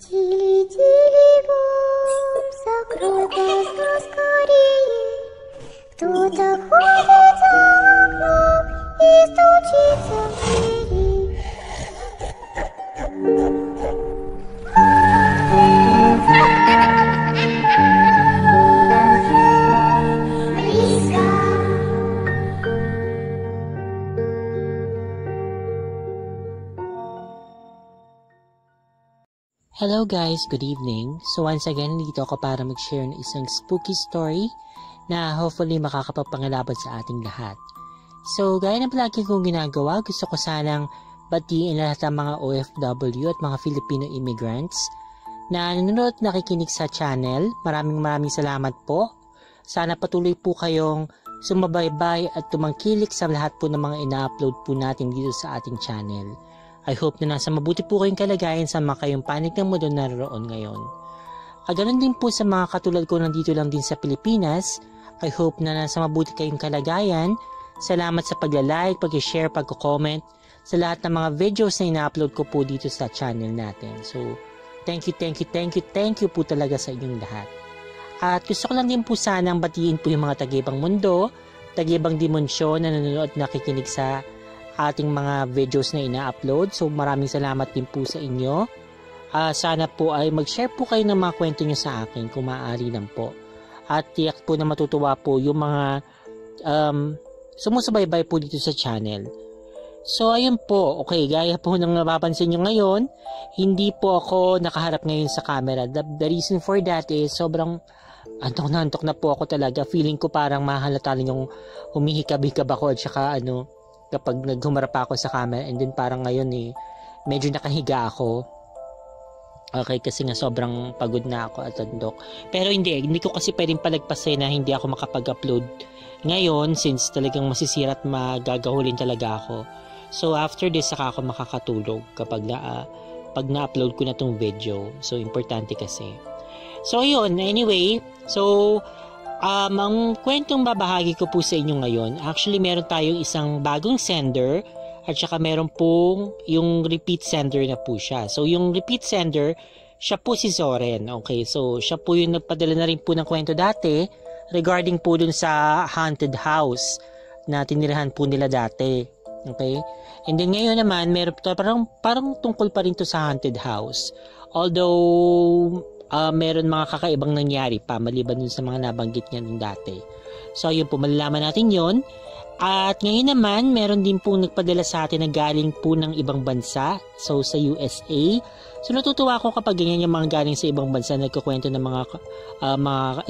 Тили-тили-бом, закрой глаза скорее. Кто-то ходит за окном и стучится в двери. Близко. Hello guys, good evening. So once again, dito ako para mag-share ng isang spooky story na hopefully makakapagpangalaban sa ating lahat. So gaya ng palagi kong ginagawa, gusto ko sanang batiin lahat ng mga OFW at mga Filipino immigrants na nanonood at nakikinig sa channel. Maraming salamat po. Sana patuloy po kayong sumabaybay at tumangkilik sa lahat po ng mga ina-upload po natin dito sa ating channel. I hope na nasa mabuti po kayong kalagayan sa mga kayong panig ng mundo na naroon ngayon. Ganon din po sa mga katulad ko nandito lang din sa Pilipinas. I hope na nasa mabuti kayong kalagayan. Salamat sa pagla-like, pag-share, pag-comment sa lahat ng mga videos na ina-upload ko po dito sa channel natin. So, thank you po talaga sa inyong lahat. At gusto ko lang din po sanang batiin po yung mga taga-ibang mundo, taga-ibang dimensyon na nanonood at nakikinig sa ating mga videos na ina-upload. So maraming salamat din po sa inyo. Sana po ay mag-share po kayo ng mga kwento nyo sa akin kung maaari lang po. At tiyak po na matutuwa po yung mga sumusubaybay po dito sa channel. So ayun po, okay, gaya po ng napapansin nyo ngayon, hindi po ako nakaharap ngayon sa camera. The reason for that is sobrang antok na po ako talaga. Feeling ko parang mahalata lang yung humihikab-hikab ako at saka kapag naghumarap ako sa camera, and then parang ngayon medyo nakahiga ako. Okay, kasi nga sobrang pagod na ako at andok. Pero hindi ko kasi pwedeng palagpasin na hindi ako makapag-upload ngayon since talagang masisira at magagahulin talaga ako. So after this, saka ako makakatulog kapag pag na-upload ko na tong video. So importante kasi. So yun, anyway, so ang kwentong babahagi ko po sa inyo ngayon, actually meron tayong isang bagong sender at saka meron pong yung repeat sender na po siya. So yung repeat sender, siya po si Zoren. Okay, so siya po yung nagpadala na rin po ng kwento dati regarding po dun sa haunted house na tinirahan po nila dati. Okay, and then ngayon naman meron parang tungkol pa rin to sa haunted house. Although meron mga kakaibang nangyari pa maliban dun sa mga nabanggit niya nung dati. So yun po, malalaman natin yon. At ngayon naman, meron din po nagpadala sa atin na galing po ng ibang bansa. So sa USA. So natutuwa ako kapag ganyan yung mga galing sa ibang bansa nagkukwento ng mga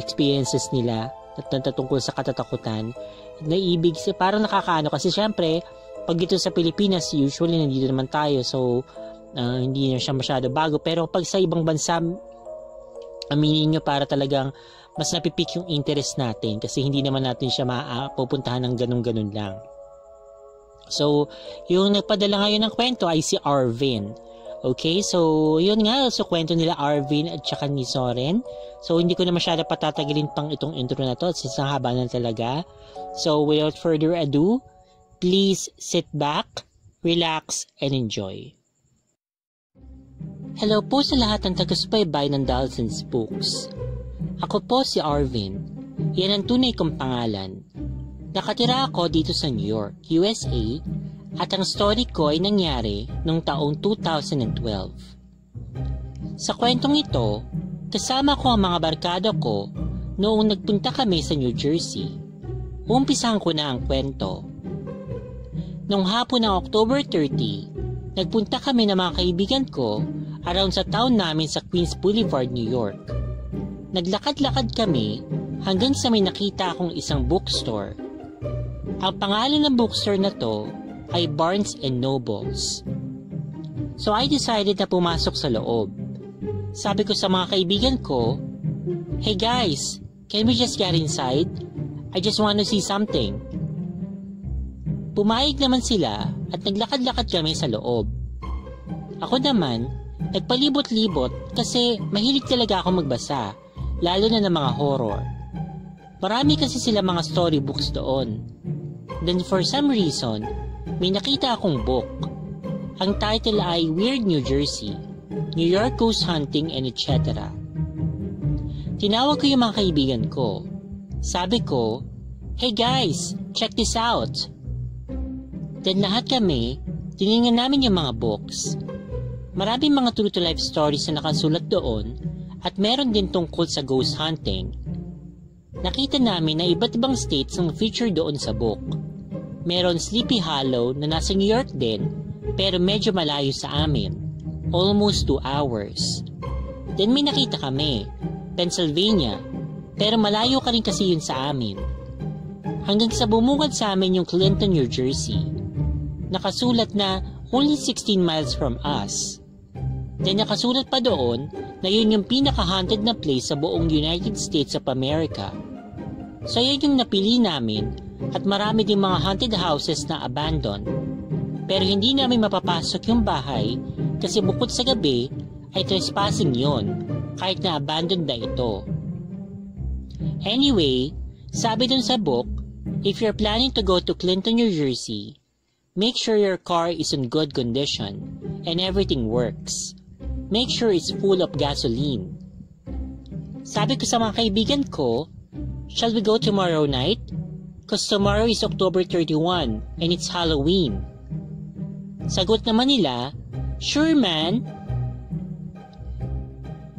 experiences nila at tungkol sa katatakutan. Naibig siya, parang nakakaano kasi syempre, pag dito sa Pilipinas, usually nandito naman tayo. So hindi na siya masyado bago. Pero pag sa ibang bansa, aminin nyo para talagang mas napipik yung interest natin kasi hindi naman natin siya mapupuntahan ng ganun-ganun lang. So, yung nagpadala ngayon ng kwento ay si Arvin. Okay, so yun nga, so kwento nila Arvin at saka ni Zoren. So, hindi ko na masyado patatagalin pang itong intro na to at isang haba na talaga. So, without further ado, please sit back, relax, and enjoy. Hello po sa lahat ng taga-subaybay ng Dolls and Spooks. Ako po si Arvin. Yan ang tunay kong pangalan. Nakatira ako dito sa New York, USA, at ang story ko ay nangyari noong taong 2012. Sa kwentong ito, kasama ko ang mga barkada ko noong nagpunta kami sa New Jersey. Umpisahan ko na ang kwento. Noong hapon ng October 30, nagpunta kami ng mga kaibigan ko around sa town namin sa Queens Boulevard, New York. Naglakad-lakad kami hanggang sa may nakita akong isang bookstore. Ang pangalan ng bookstore na to ay Barnes & Nobles. So I decided na pumasok sa loob. Sabi ko sa mga kaibigan ko, "Hey guys, can we just get inside? I just want to see something." Pumayag naman sila at naglakad-lakad kami sa loob. Ako naman, nagpalibot-libot kasi mahilig talaga ako magbasa, lalo na ng mga horror. Marami kasi sila mga storybooks doon. Then for some reason, may nakita akong book. Ang title ay Weird New Jersey. New York ghost hunting, and etc. Tinawag ko yung mga kaibigan ko. Sabi ko, "Hey guys, check this out." Then lahat kami, tiningnan namin yung mga books. Maraming mga true to life stories na nakasulat doon at meron din tungkol sa ghost hunting. Nakita namin na iba't ibang states ang feature doon sa book. Meron Sleepy Hollow na nasa New York din pero medyo malayo sa amin, almost 2 hours. Then may nakita kami, Pennsylvania, pero malayo ka rin kasi yun sa amin. Hanggang sa bumungad sa amin yung Clinton, New Jersey. Nakasulat na only 16 miles from us. Then nakasulat pa doon na yun yung pinaka-haunted na place sa buong United States of America. So yan yung napili namin at marami din mga haunted houses na abandoned. Pero hindi namin mapapasok yung bahay kasi bukod sa gabi ay trespassing yon kahit na abandoned na ito. Anyway, sabi dun sa book, if you're planning to go to Clinton, New Jersey, make sure your car is in good condition and everything works. Make sure it's full of gasoline. Sabi ko sa mga kaibigan ko, shall we go tomorrow night? Cause tomorrow is October 31 and it's Halloween. Sagot naman nila, sure man.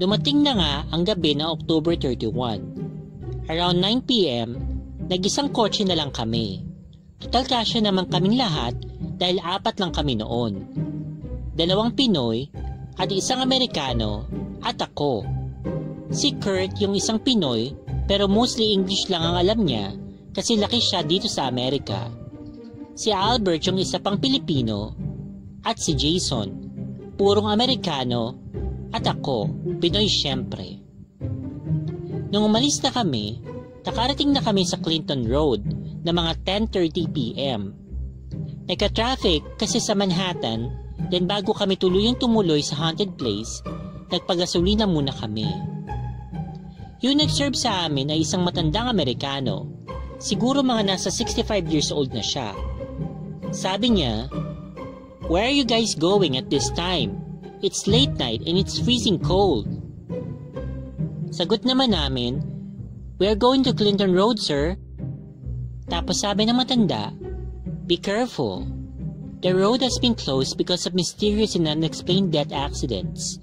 Dumating na nga ang gabi ng October 31. Around 9 p.m., nag-isang kotse na lang kami. Total kasya naman kaming lahat dahil 4 lang kami noon. 2 Pinoy at 1 Amerikano at ako. Si Kurt yung isang Pinoy pero mostly English lang ang alam niya kasi laki siya dito sa Amerika. Si Albert yung isa pang Pilipino at si Jason, purong Amerikano at ako, Pinoy syempre. Nung umalis na kami, nakarating na kami sa Clinton Road na mga 10:30 p.m. Nagka-traffic kasi sa Manhattan, then bago kami tuluyang tumuloy sa haunted place, nagpagasolina muna kami. Yung nag-serve sa amin ay isang matandang Amerikano. Siguro mga nasa 65 years old na siya. Sabi niya, "Where are you guys going at this time? It's late night and it's freezing cold." Sagot naman namin, "We're going to Clinton Road, sir." Tapos sabi ng matanda, "Be careful. The road has been closed because of mysterious and unexplained death accidents.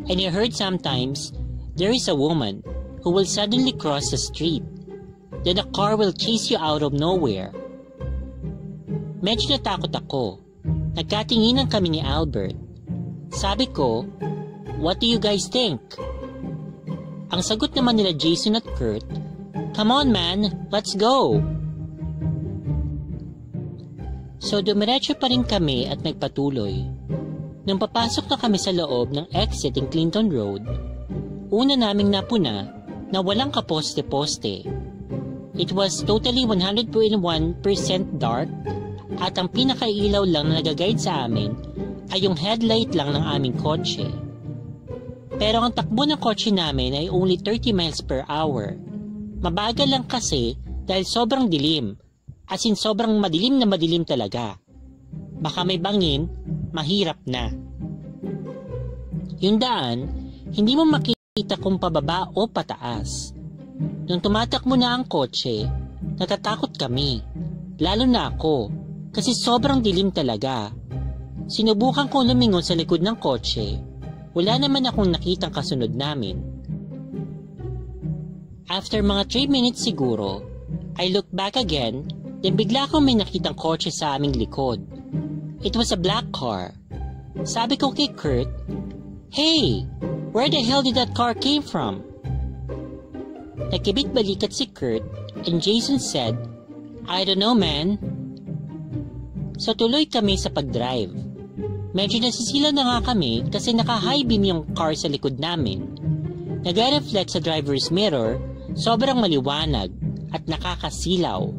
And I heard sometimes there is a woman who will suddenly cross the street. Then a car will chase you out of nowhere." Medyo natakot ako. Nagkatinginan kami ni Albert. Sabi ko, "What do you guys think?" Ang sagot naman nila Jason at Kurt, "Come on man, let's go." So dumiretso pa rin kami at nagpatuloy. Nang papasok na kami sa loob ng exit ng Clinton Road, una naming napuna na walang kaposte-poste. It was totally 101% dark at ang pinakailaw lang na nag-guide sa amin ay yung headlight lang ng aming kotse. Pero ang takbo ng kotse namin ay only 30 miles per hour. Mabagal lang kasi dahil sobrang dilim, as in sobrang madilim na madilim talaga. Baka may bangin, mahirap na. Yung daan, hindi mo makita kung pababa o pataas. Nung tumatakbo na ang kotse, natatakot kami, lalo na ako, kasi sobrang dilim talaga. Sinubukan kong lumingon sa likod ng kotse, wala naman akong nakitang kasunod namin. After mga 3 minutes siguro, I looked back again, then bigla akong may nakitang kotse sa aming likod. It was a black car. Sabi ko kay Kurt, "Hey, where the hell did that car came from?" Nakibit balikat si Kurt and Jason said, "I don't know man." So tuloy kami sa pag-drive. Medyo nasisila na nga kami kasi naka-high beam yung car sa likod namin. Nag-reflect sa driver's mirror, sobrang maliwanag at nakakasilaw.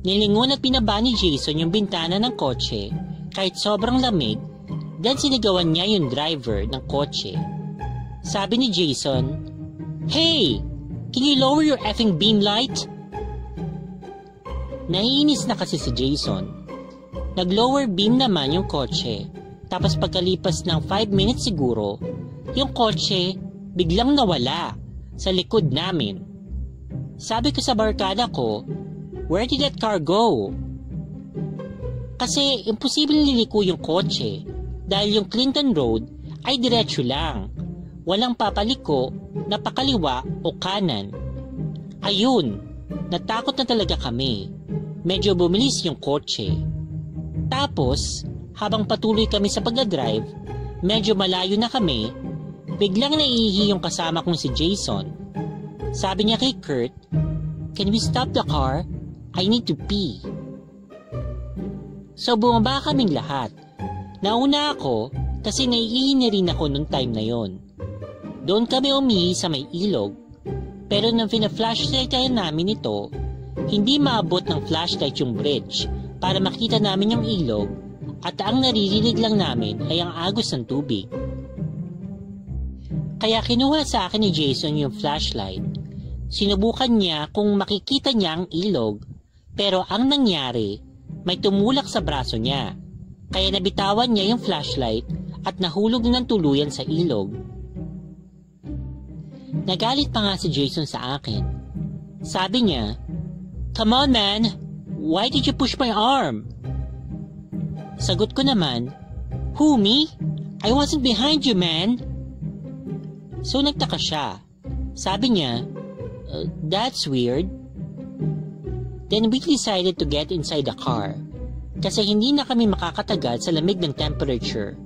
Nilingon at pinaba ni Jason yung bintana ng kotse kahit sobrang lamig, then sinigawan niya yung driver ng kotse. Sabi ni Jason, "Hey! Can you lower your effing beam light?" Naiinis na kasi si Jason. Nag-lower beam naman yung kotse. Tapos pagkalipas ng 5 minutes siguro, yung kotse biglang nawala sa likod namin. Sabi ko sa barkada ko, where did that car go? Kasi imposible liliko yung kotse dahil yung Clinton Road ay diretso lang. Walang papaliko na pakaliwa o kanan. Ayun, natakot na talaga kami. Medyo bumilis yung kotse. Tapos, habang patuloy kami sa pagdadrive, medyo malayo na kami, biglang naiihi yung kasama kong si Jason. Sabi niya kay Kurt, "Can we stop the car? I need to pee." So bumaba kaming lahat. Nauna ako kasi naiihi na rin ako nung time na yon. Doon kami umihi sa may ilog. Pero nang fina-flashlight namin ito, hindi maabot ng flashlight yung bridge para makita namin yung ilog at ang naririnig lang namin ay ang agos ng tubig. Kaya kinuha sa akin ni Jason yung flashlight. Sinubukan niya kung makikita niya ang ilog, pero ang nangyari, may tumulak sa braso niya. Kaya nabitawan niya yung flashlight at nahulog ng tuluyan sa ilog. Nagalit pa nga si Jason sa akin. Sabi niya, "Come on man, why did you push my arm?" Sagot ko naman, "Who, me? I wasn't behind you, man." So nagtaka siya. Sabi niya, "That's weird." Then we decided to get inside the car. Kasi hindi na kami makakatagal sa lamig ng temperature.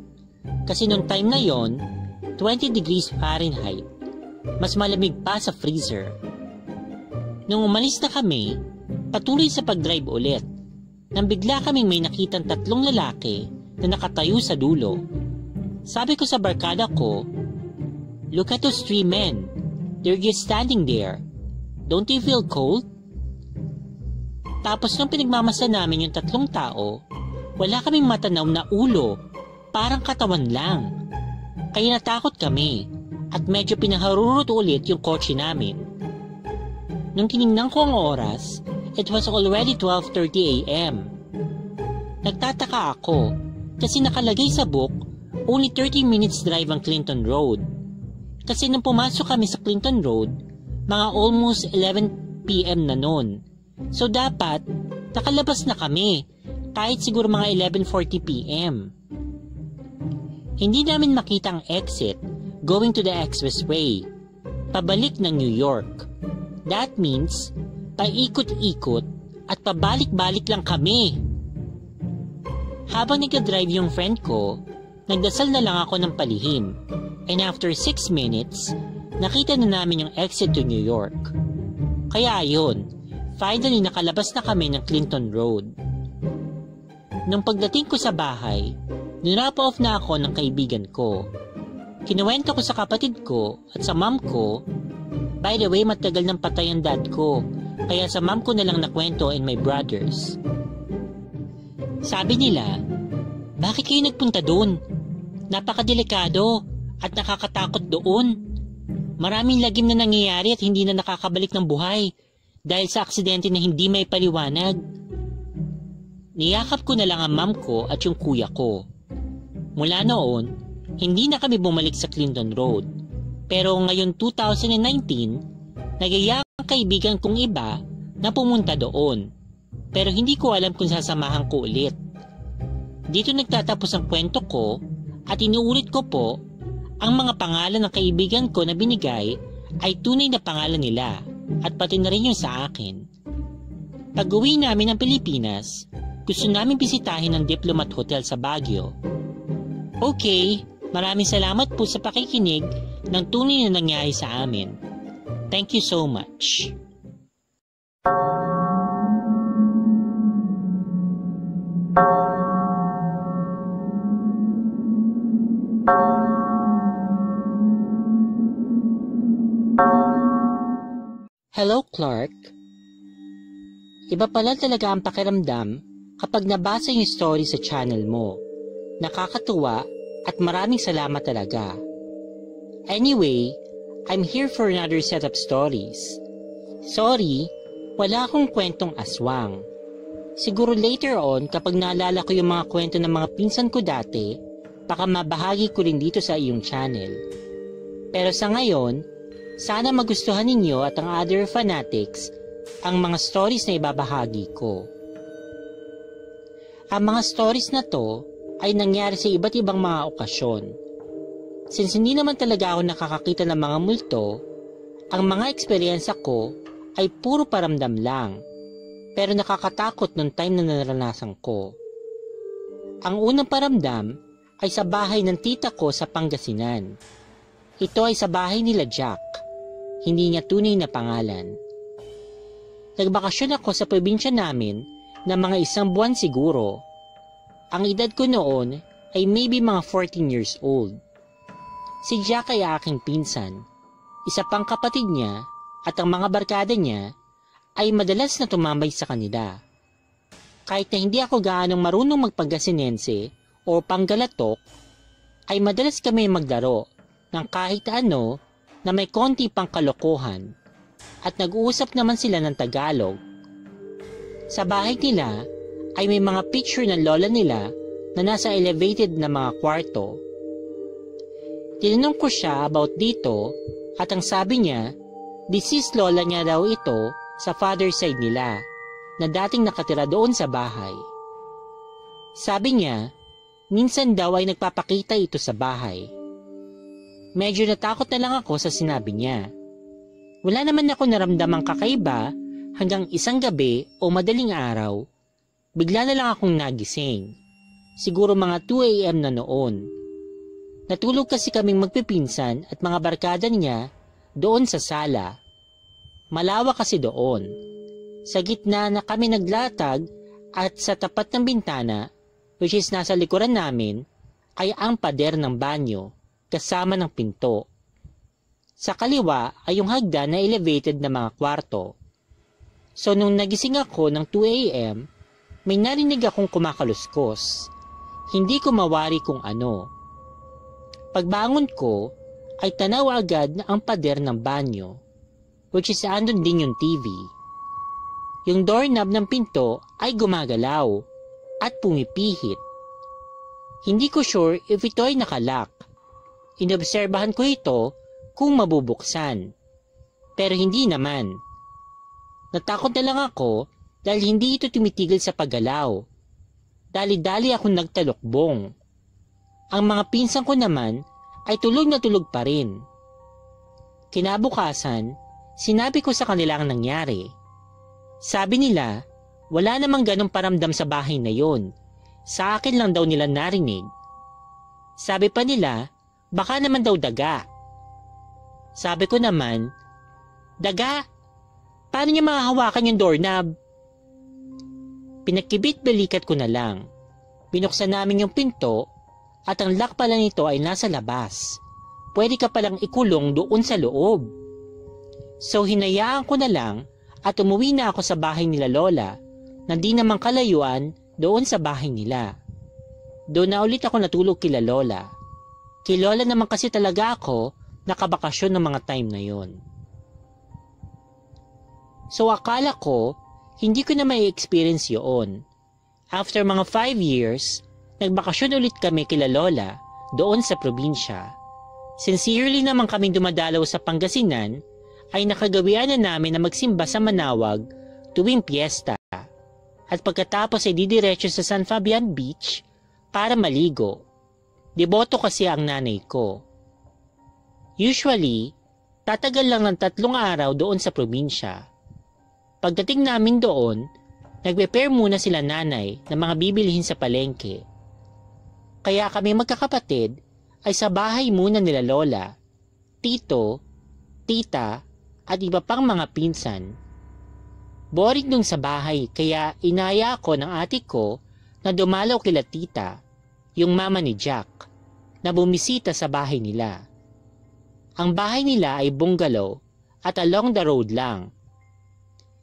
Kasi nung time na yon, 20 degrees Fahrenheit. Mas malamig pa sa freezer. Nung umalis na kami, patuloy sa pagdrive ulit. Nang bigla kaming may nakitang 3 lalaki na nakatayo sa dulo. Sabi ko sa barkada ko, "Look at those 3 men. They're just standing there. Don't you feel cold?" Tapos nung pinagmamasa namin yung 3 tao, wala kaming matanaw na ulo, parang katawan lang. Kaya natakot kami at medyo pinaharurot ulit yung kotse namin. Nung tinignan ko ang oras, it was already 12:30 a.m. Nagtataka ako kasi nakalagay sa book, only 30 minutes drive ang Clinton Road. Kasi nung pumasok kami sa Clinton Road, mga almost 11 p.m. na noon. So dapat, nakalabas na kami, kahit siguro mga 11:40 p.m. Hindi namin makita ang exit going to the expressway, pabalik ng New York. That means, paikot-ikot at pabalik-balik lang kami. Habang nag-drive yung friend ko, nagdasal na lang ako ng palihim. And after 6 minutes, nakita na namin yung exit to New York. Kaya ayun, finally nakalabas na kami ng Clinton Road. Nung pagdating ko sa bahay, nirap off na ako ng kaibigan ko. Kinuwento ko sa kapatid ko at sa mom ko. By the way, matagal nang patay ang dad ko, kaya sa mom ko na lang nakwento and my brothers. Sabi nila, "Bakit kayo nagpunta doon? Napakadelikado at nakakatakot doon. Maraming lagim na nangyayari at hindi na nakakabalik ng buhay dahil sa aksidente na hindi may paliwanag." Niyakap ko na lang ang mom ko at yung kuya ko. Mula noon, hindi na kami bumalik sa Clinton Road. Pero ngayon 2019, nagaya ang kaibigan kong iba na pumunta doon. Pero hindi ko alam kung sasamahan ko ulit. Dito nagtatapos ang kwento ko at inuulit ko po, ang mga pangalan ng kaibigan ko na binigay ay tunay na pangalan nila at pati na rin yung sa akin. Pag-uwi namin ng Pilipinas, gusto namin bisitahin ang Diplomat Hotel sa Baguio. Okay, maraming salamat po sa pakikinig ng tunay na nangyari sa amin. Thank you so much. Hello, Clark. Iba pala talaga ang pakiramdam kapag nabasa yung story sa channel mo. Nakakatuwa at maraming salamat talaga. Anyway, I'm here for another set of stories. Sorry, wala akong kwentong aswang. Siguro later on kapag naalala ko yung mga kwento ng mga pinsan ko dati, baka mabahagi ko rin dito sa iyong channel. Pero sa ngayon, sana magustuhan ninyo at ang other fanatics ang mga stories na ibabahagi ko. Ang mga stories na to ay nangyari sa iba't ibang mga okasyon. Since hindi naman talaga ako nakakakita ng mga multo, ang mga eksperyensya ko ay puro paramdam lang, pero nakakatakot nung time na naranasan ko. Ang unang paramdam ay sa bahay ng tita ko sa Pangasinan. Ito ay sa bahay nila Jack, hindi niya tunay na pangalan. Nagbakasyon ako sa probinsya namin na mga 1 buwan siguro. Ang edad ko noon ay maybe mga 14 years old. Si Jack ay aking pinsan, isa pang kapatid niya at ang mga barkada niya ay madalas na tumambay sa kanila. Kahit na hindi ako gaanong marunong magpangasinense o panggalatok, ay madalas kami maglaro ng kahit ano na may konti pang kalokohan at nag-uusap naman sila ng Tagalog. Sa bahay nila ay may mga picture ng lola nila na nasa elevated na mga kwarto. Tinanong ko siya about dito at ang sabi niya, deceased lola niya daw ito sa father side nila na dating nakatira doon sa bahay. Sabi niya, minsan daw ay nagpapakita ito sa bahay. Medyo natakot na lang ako sa sinabi niya. Wala naman ako naramdamang kakaiba hanggang isang gabi o madaling araw, bigla na lang akong nagising. Siguro mga 2 AM na noon. Natulog kasi kaming magpipinsan at mga barkada niya doon sa sala. Malawak kasi doon. Sa gitna na kami naglatag at sa tapat ng bintana, which is nasa likuran namin, ay ang pader ng banyo kasama ng pinto. Sa kaliwa ay yung hagdan na elevated na mga kwarto. So nung nagising ako ng 2 AM, may narinig akong kumakaluskos. Hindi ko mawari kung ano. Pagbangon ko, ay tanaw agad na ang pader ng banyo, which is andun din yung TV. Yung doorknob ng pinto ay gumagalaw at pumipihit. Hindi ko sure if ito ay nakalock. Inobserbahan ko ito kung mabubuksan. Pero hindi naman. Natakot na lang ako dahil hindi ito tumitigil sa paggalaw. Dali-dali akong nagtalokbong. Ang mga pinsan ko naman ay tulog na tulog pa rin. Kinabukasan, sinabi ko sa kanila ang nangyari. Sabi nila, wala namang ganong paramdam sa bahay na yon. Sa akin lang daw nila narinig. Sabi pa nila, baka naman daw daga. Sabi ko naman, daga? Paano niya mahahawakan yung doorknob? Pinagkibit-balikat ko na lang. Binuksan namin yung pinto at ang lock pala nito ay nasa labas. Pwede ka palang ikulong doon sa loob. So hinayaan ko na lang at umuwi na ako sa bahay nila lola na di naman kalayuan doon sa bahay nila. Doon na ulit ako natulog kila lola. Kay lola naman kasi talaga ako nakabakasyon ng mga time na yon. So akala ko, hindi ko na may experience yun. After mga 5 years, nagbakasyon ulit kami kila lola doon sa probinsya. Sincerely naman kaming dumadalaw sa Pangasinan, ay nakagawian na namin na magsimba sa Manawag tuwing piyesta. At pagkatapos ay didiretso sa San Fabian Beach para maligo. Deboto kasi ang nanay ko. Usually, tatagal lang ng 3 araw doon sa probinsya. Pagdating namin doon, nagpe-prepare muna sila nanay ng mga bibilihin sa palengke. Kaya kami magkakapatid ay sa bahay muna nila lola, tito, tita at iba pang mga pinsan. Boring dun sa bahay kaya inaya ko ng ate ko na dumalaw kila tita, yung mama ni Jack, na bumisita sa bahay nila. Ang bahay nila ay bungalow at along the road lang.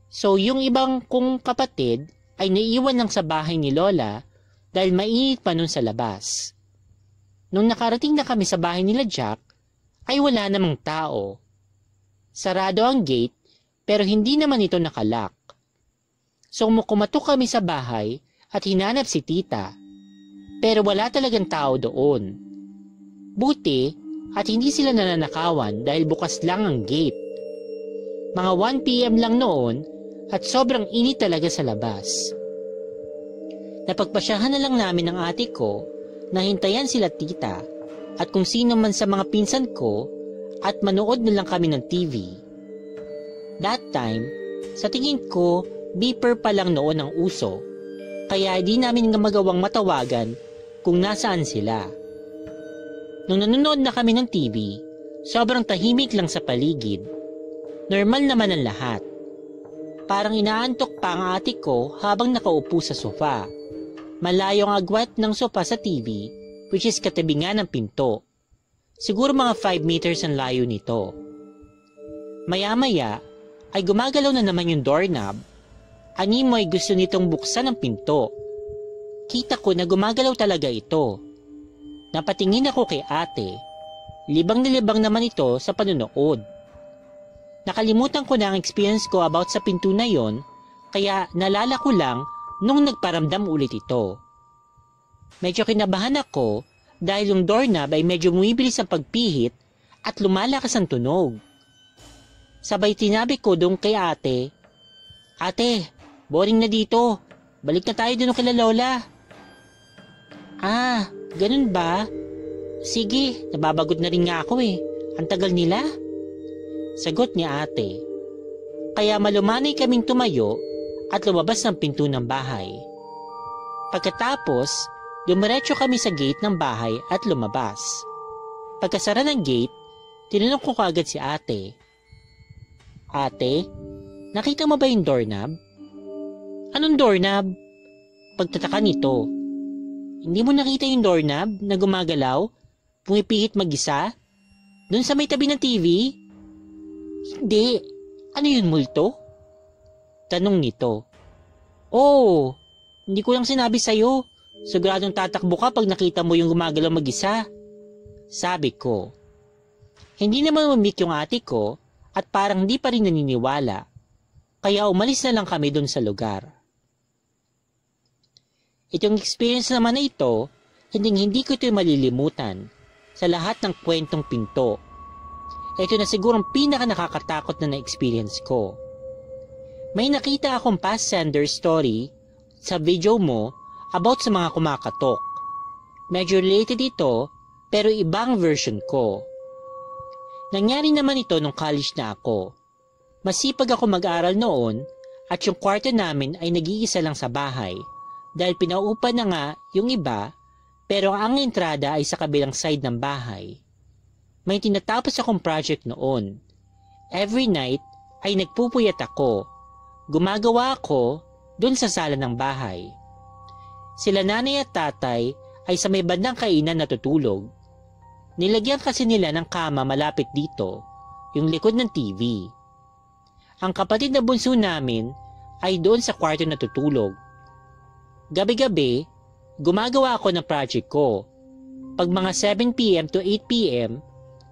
So yung ibang kong kapatid ay naiwan lang sa bahay ni lola dahil mainit pa nun sa labas. Nung nakarating na kami sa bahay nila Jack, ay wala namang tao. Sarado ang gate pero hindi naman ito nakalock. So kumatok kami sa bahay at hinanap si tita. Pero wala talagang tao doon. Buti at hindi sila nananakawan dahil bukas lang ang gate. Mga 1 PM lang noon at sobrang init talaga sa labas. Napagpasyahan na lang namin ng ate ko na hintayan sila tita at kung sino man sa mga pinsan ko at manood na lang kami ng TV. That time, sa tingin ko, beeper pa lang noon ang uso, kaya di namin nga magawang matawagan kung nasaan sila. Nung nanonood na kami ng TV, sobrang tahimik lang sa paligid. Normal naman ang lahat. Parang inaantok pa ang ate ko habang nakaupo sa sofa. Malayo ang agwat ng sofa sa TV, which is katabi nga ng pinto. Siguro mga 5 meters ang layo nito. Maya-maya ay gumagalaw na naman yung doorknob. Animo ay gusto nitong buksan ang pinto. Kita ko na gumagalaw talaga ito. Napatingin ako kay ate. Libang na libang naman ito sa panonood. Nakalimutan ko na ang experience ko about sa pinto na yon, kaya nalala ko lang nung nagparamdam ulit ito. Medyo kinabahan ako dahil yung doorknob ay medyo bumibilis ang pagpihit at lumalakas ang tunog. Sabay tinabi ko doon kay ate, "Ate, boring na dito. Balik na tayo doon kila Lola." "Ah, ganun ba? Sige, nababagot na rin nga ako eh. Ang tagal nila." Sagot ni ate. Kaya malumanay kaming tumayo at lumabas ng pinto ng bahay. Pagkatapos, dumiretso kami sa gate ng bahay at lumabas. Pagkasara ng gate, tinanong ko kaagad si ate. "Ate, nakita mo ba yung doorknob?" "Anong doorknob?" Pagtataka nito. "Hindi mo nakita yung doorknob na gumagalaw, pumipihit mag-isa? Doon sa may tabi ng TV?" "Hindi. Ano yun, multo?" Tanong nito. "Oo, hindi ko lang sinabi sa'yo. Siguradong tatakbo ka pag nakita mo yung gumagalaw mag-isa." Sabi ko. Hindi naman umimik yung ate ko at parang di pa rin naniniwala. Kaya umalis na lang kami doon sa lugar. Itong experience naman na ito, hindi ko ito malilimutan sa lahat ng kwentong pinto. Ito na sigurong pinaka nakakatakot na na-experience ko. May nakita akong past sender story sa video mo about sa mga kumakatok. Medyo related ito pero ibang version ko. Nangyari naman ito nung college na ako. Masipag ako mag-aral noon at yung kwarto namin ay nag-iisa lang sa bahay dahil pinaupa na nga yung iba pero ang entrada ay sa kabilang side ng bahay. May tinatapos akong project noon. Every night ay nagpupuyat ako. Gumagawa ako doon sa sala ng bahay. Sila nanay at tatay ay sa may bandang kainan natutulog. Nilagyan kasi nila ng kama malapit dito, yung likod ng TV. Ang kapatid na bunso namin ay doon sa kwarto natutulog. Gabi-gabi, gumagawa ako ng project ko. Pag mga 7 PM to 8 PM,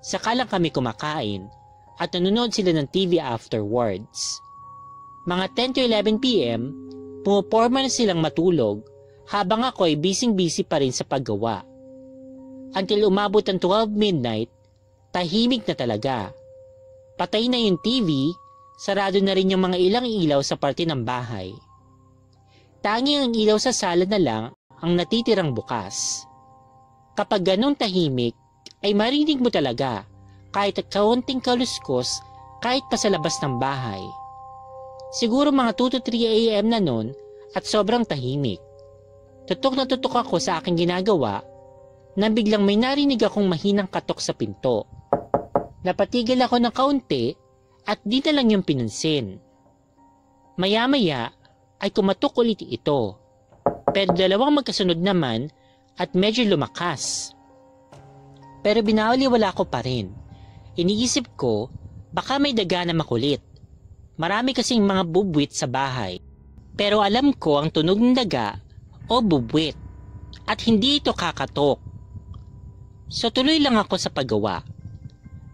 saka lang kami kumakain at nanonood sila ng TV afterwards. Mga 10 to 11 PM, pumuporma na silang matulog habang ako ay busy pa rin sa paggawa. Until umabot ang 12 midnight, tahimik na talaga. Patay na yung TV, sarado na rin yung mga ilang ilaw sa parte ng bahay. Tanging ang ilaw sa sala na lang ang natitirang bukas. Kapag ganong tahimik, ay marinig mo talaga kahit kaunting kaluskos kahit pa sa labas ng bahay. Siguro mga 2 to 3 AM na nun at sobrang tahimik. Tutok na tutok ako sa aking ginagawa nang biglang may narinig akong mahinang katok sa pinto. Napatigil ako ng kaunti at di na lang yung pinansin. Maya-maya ay kumatok ulit ito. Pero dalawang magkasunod naman at medyo lumakas. Pero binawaliwala ko pa rin. Iniisip ko baka may daga na makulit. Marami kasing mga bubwit sa bahay. Pero alam ko ang tunog ng daga o bubwit at hindi ito kakatok. So tuloy lang ako sa paggawa.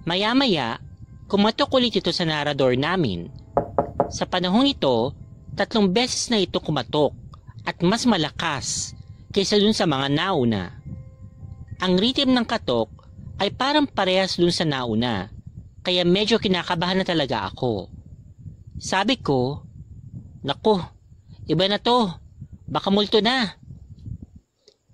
Maya-maya, kumatok ulit ito sa narador namin. Sa panahong ito, 3 beses na ito kumatok at mas malakas. kaysa dun sa mga nauna. Ang rhythm ng katok ay parang parehas dun sa nauna, kaya medyo kinakabahan na talaga ako. Sabi ko, "Naku, iba na to, baka multo na."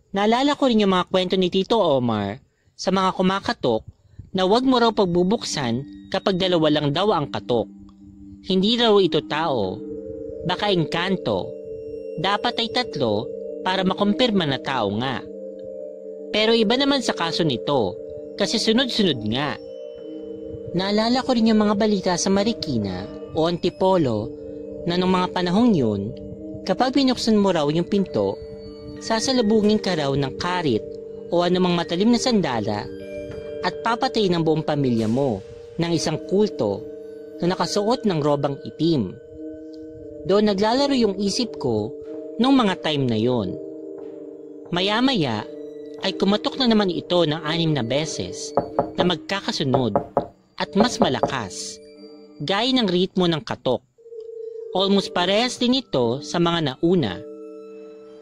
Naalala ko rin yung mga kwento ni Tito Omar sa mga kumakatok na wag mo raw pagbubuksan kapag dalawa lang daw ang katok. Hindi raw ito tao, baka engkanto. Dapat ay 3 para makumpirma na tao nga. Pero iba naman sa kaso nito kasi sunod-sunod nga. Naalala ko rin yung mga balita sa Marikina o Antipolo na nung mga panahong yun, kapag binuksan mo raw yung pinto, sasalubungin ka raw ng karit o anumang matalim na sandala at papatayin ang buong pamilya mo ng isang kulto na nakasuot ng robang itim. Doon naglalaro yung isip ko nung mga time na yon. Maya-maya ay kumatok na naman ito ng 6 na beses na magkakasunod at mas malakas, gaya ng ritmo ng katok. Almost parehas din ito sa mga nauna.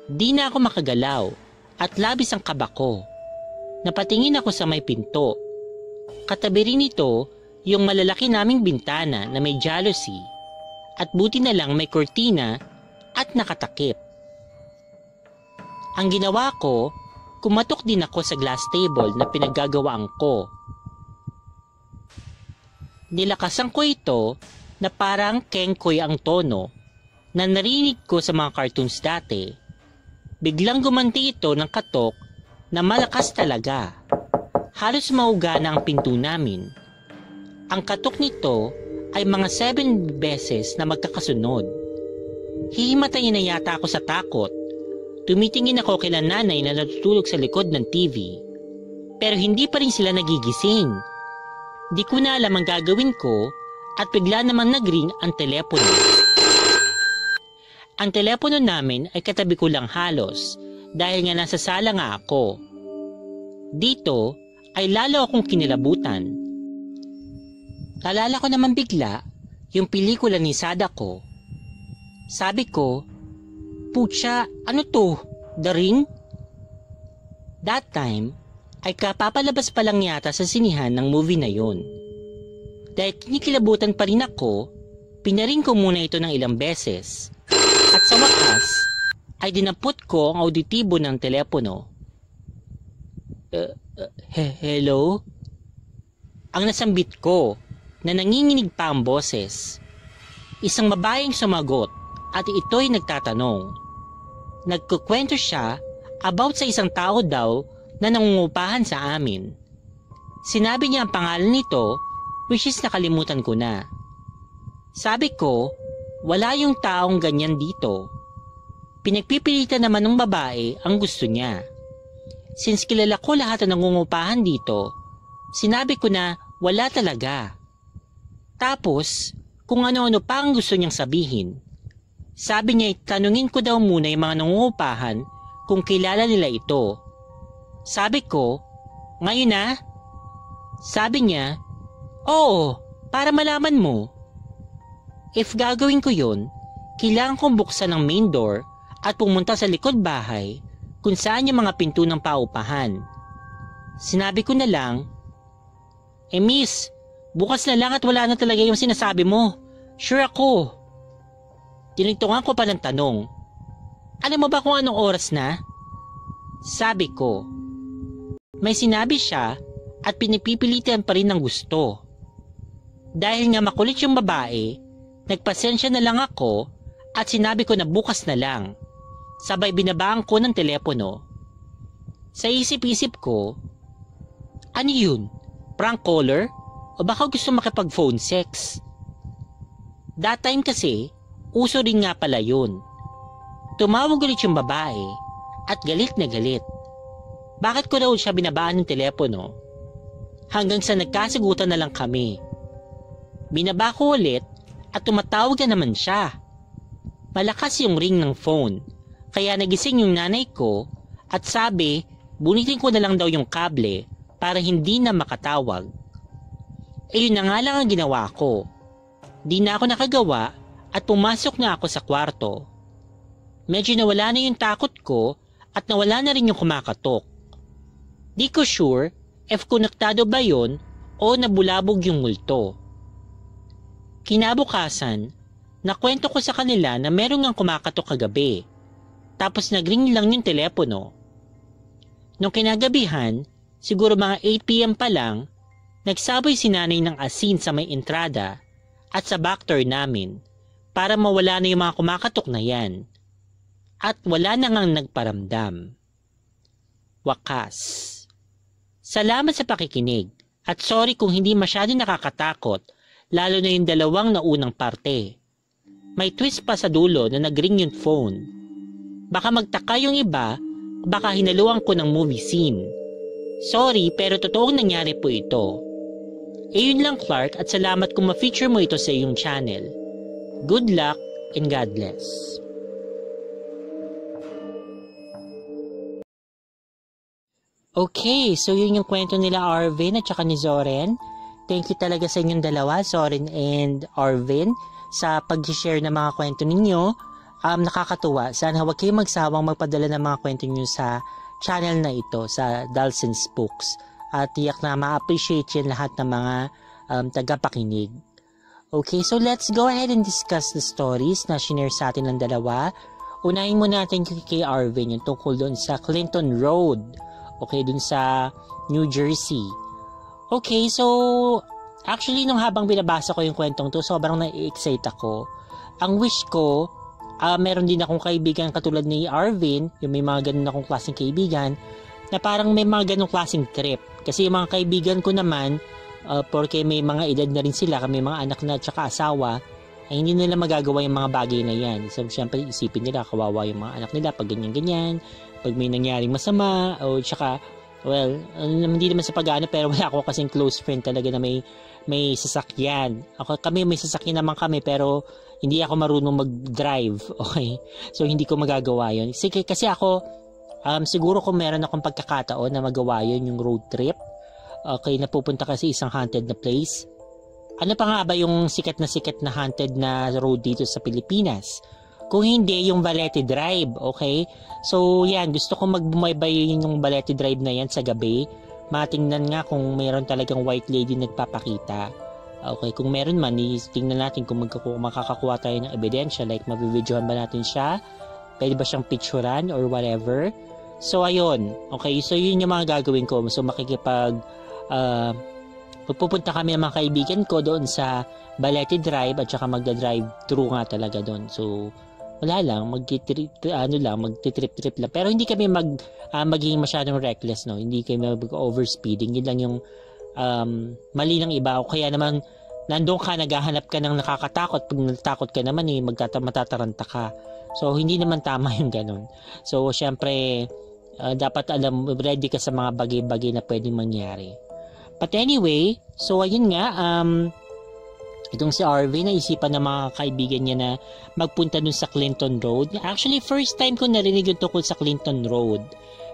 Di na ako makagalaw at labis ang kaba ko. Napatingin ako sa may pinto. Katabi rin ito yung malalaki naming bintana na may jalousie at buti na lang may kortina at nakatakip. Ang ginawa ko, kumatok din ako sa glass table na pinaggagawaan ko. Nilakasan ko ito na parang kengkoy ang tono na narinig ko sa mga cartoons dati. Biglang gumanti ito ng katok na malakas talaga. Halos mauga na ang pinto namin. Ang katok nito ay mga 7 beses na magkakasunod. Hihimatayin na yata ako sa takot. Tumitingin ako kila nanay na natutulog sa likod ng TV. Pero hindi pa rin sila nagigising. Di ko na alam ang gagawin ko at bigla namang nag-ring ang telepono. Ang telepono namin ay katabi ko lang halos dahil nga nasa sala nga ako. Dito ay lalo akong kinilabutan. Naalala ko naman bigla yung pelikula ni Sadako. Sabi ko, "Pucha, ano to? The Ring?" That time ay kapapalabas pa lang yata sa sinihan ng movie na yon. Dahil kinikilabutan pa rin ako, pinaring ko muna ito ng ilang beses. At sa wakas, ay dinampot ko ang auditibo ng telepono. Hello? Ang nasambit ko na nanginginig pa ang boses. Isang babaeng sumagot at ito'y nagtatanong. Nagkukwento siya about sa isang tao daw na nangungupahan sa amin. Sinabi niya ang pangalan nito, which is nakalimutan ko na. Sabi ko, wala yung taong ganyan dito. Pinagpipilitan naman ng babae ang gusto niya. Since kilala ko lahat ng nangungupahan dito, sinabi ko na wala talaga. Tapos, kung ano-ano pa ang gusto niyang sabihin. Sabi niya tanungin ko daw muna yung mga nangungupahan kung kilala nila ito. Sabi ko, ngayon na? Sabi niya, oo, para malaman mo. If gagawin ko yun, kailangan kong buksan ang main door at pumunta sa likod bahay kung saan yung mga pinto ng paupahan. Sinabi ko na lang, miss, bukas na lang at wala na talaga yung sinasabi mo. Sure ako. Tinigtungan ko pa ng tanong, alam mo ba kung anong oras na? Sabi ko, may sinabi siya at pinipipilitan pa rin ng gusto. Dahil nga makulit yung babae, nagpasensya na lang ako at sinabi ko na bukas na lang. Sabay binabaan ko ng telepono. Sa isip-isip ko, ano yun? Prank caller? O baka gusto makipag-phone sex? That time kasi, uso rin nga pala yun. Tumawag ulit yung babae at galit na galit. Bakit ko daw siya binabaan ng telepono? Hanggang sa nagkasagutan na lang kami. Binaba ko ulit at tumatawag na naman siya. Malakas yung ring ng phone, kaya nagising yung nanay ko at sabi, bunitin ko na lang daw yung kable para hindi na makatawag. Yun na nga lang ang ginawa ko. Di na ako nakagawa at pumasok na ako sa kwarto. Medyo nawala na yung takot ko at nawala na rin yung kumakatok. Di ko sure if konektado ba yon o nabulabog yung multo. Kinabukasan, nakwento ko sa kanila na meron ngang kumakatok kagabi. Tapos nagring lang yung telepono. Nung kinagabihan, siguro mga 8 PM pa lang, nagsaboy si nanay ng asin sa may entrada at sa backdoor namin para mawala na yung mga kumakatok na yan. At wala na ngang nagparamdam. Wakas. Salamat sa pakikinig at sorry kung hindi masyado nakakatakot, lalo na yung dalawang naunang parte. May twist pa sa dulo na nagring yung phone. Baka magtaka yung iba, baka hinaluan ko ng movie scene. Sorry pero totoong nangyari po ito. Yun lang Clark at salamat kung ma-feature mo ito sa iyong channel. Good luck and God bless. Okay, so yun yung kwento nila Arvin at saka ni Zoren. Thank you talaga sa inyong dalawa, Zoren and Arvin, sa pag-share ng mga kwento ninyo. Nakakatuwa. Sana huwag kayong magsawang magpadala ng mga kwento nyo sa channel na ito, sa Dolls and Spooks. At tiyak na ma-appreciate yan lahat ng mga tagapakinig. Okay, so let's go ahead and discuss the stories na shinare sa atin ng dalawa. Unahin mo natin kay Arvin, yung tungkol doon sa Clinton Road. Okay, doon sa New Jersey. Okay, so actually nung habang binabasa ko yung kwentong to, sobrang na-excite ako. Ang wish ko, meron din akong kaibigan katulad ni Arvin, yung may mga ganun akong klaseng kaibigan, na parang may mga ganung klaseng trip. Kasi yung mga kaibigan ko naman, porque may mga edad na rin sila, may mga anak na tsaka asawa, ay hindi nila magagawa yung mga bagay na yan. So, syempre, isipin nila, kawawa yung mga anak nila pag ganyan-ganyan, pag may nangyaring masama, o tsaka, well, hindi naman sa pag-ano, pero wala ako kasing close friend talaga na may sasakyan. Kami may sasakyan naman kami, pero hindi ako marunong mag-drive, okay? So, hindi ko magagawa yun. Kasi ako, siguro kung meron akong pagkakataon na magawa yun, yung road trip, okay, napupunta kasi isang haunted na place. Ano pa nga ba yung sikat na haunted na road dito sa Pilipinas? Kung hindi, yung Valete Drive, okay? So, yan, gusto ko magbumaybay yung Valete Drive na yan sa gabi. Matingnan nga kung meron talagang white lady nagpapakita. Okay, kung meron man, tingnan natin kung makakakuha tayo ng ebidensya, like mabibidyohan ba natin siya? Pwede ba siyang picturean or whatever? So, ayun. Okay, so yun yung mga gagawin ko. So, pupunta kami ng mga kaibigan ko doon sa Valete Drive at saka magda-drive through nga talaga doon. So, wala lang, magtitrip lang. Pero hindi kami magiging masyadong reckless, no? Hindi kami mag-overspeeding. Yun lang yung mali ng iba. O kaya naman, nandun ka, naghahanap ka ng nakakatakot. Pag natakot ka naman, matataranta ka. So, hindi naman tama yung ganun. So, syempre, dapat ready ka sa mga bagay-bagay na pwedeng mangyari. But anyway, so ayun nga, itong si Arvin, naisipan ng mga kaibigan niya na magpunta dun sa Clinton Road. Actually, first time ko narinig yung tungkol sa Clinton Road.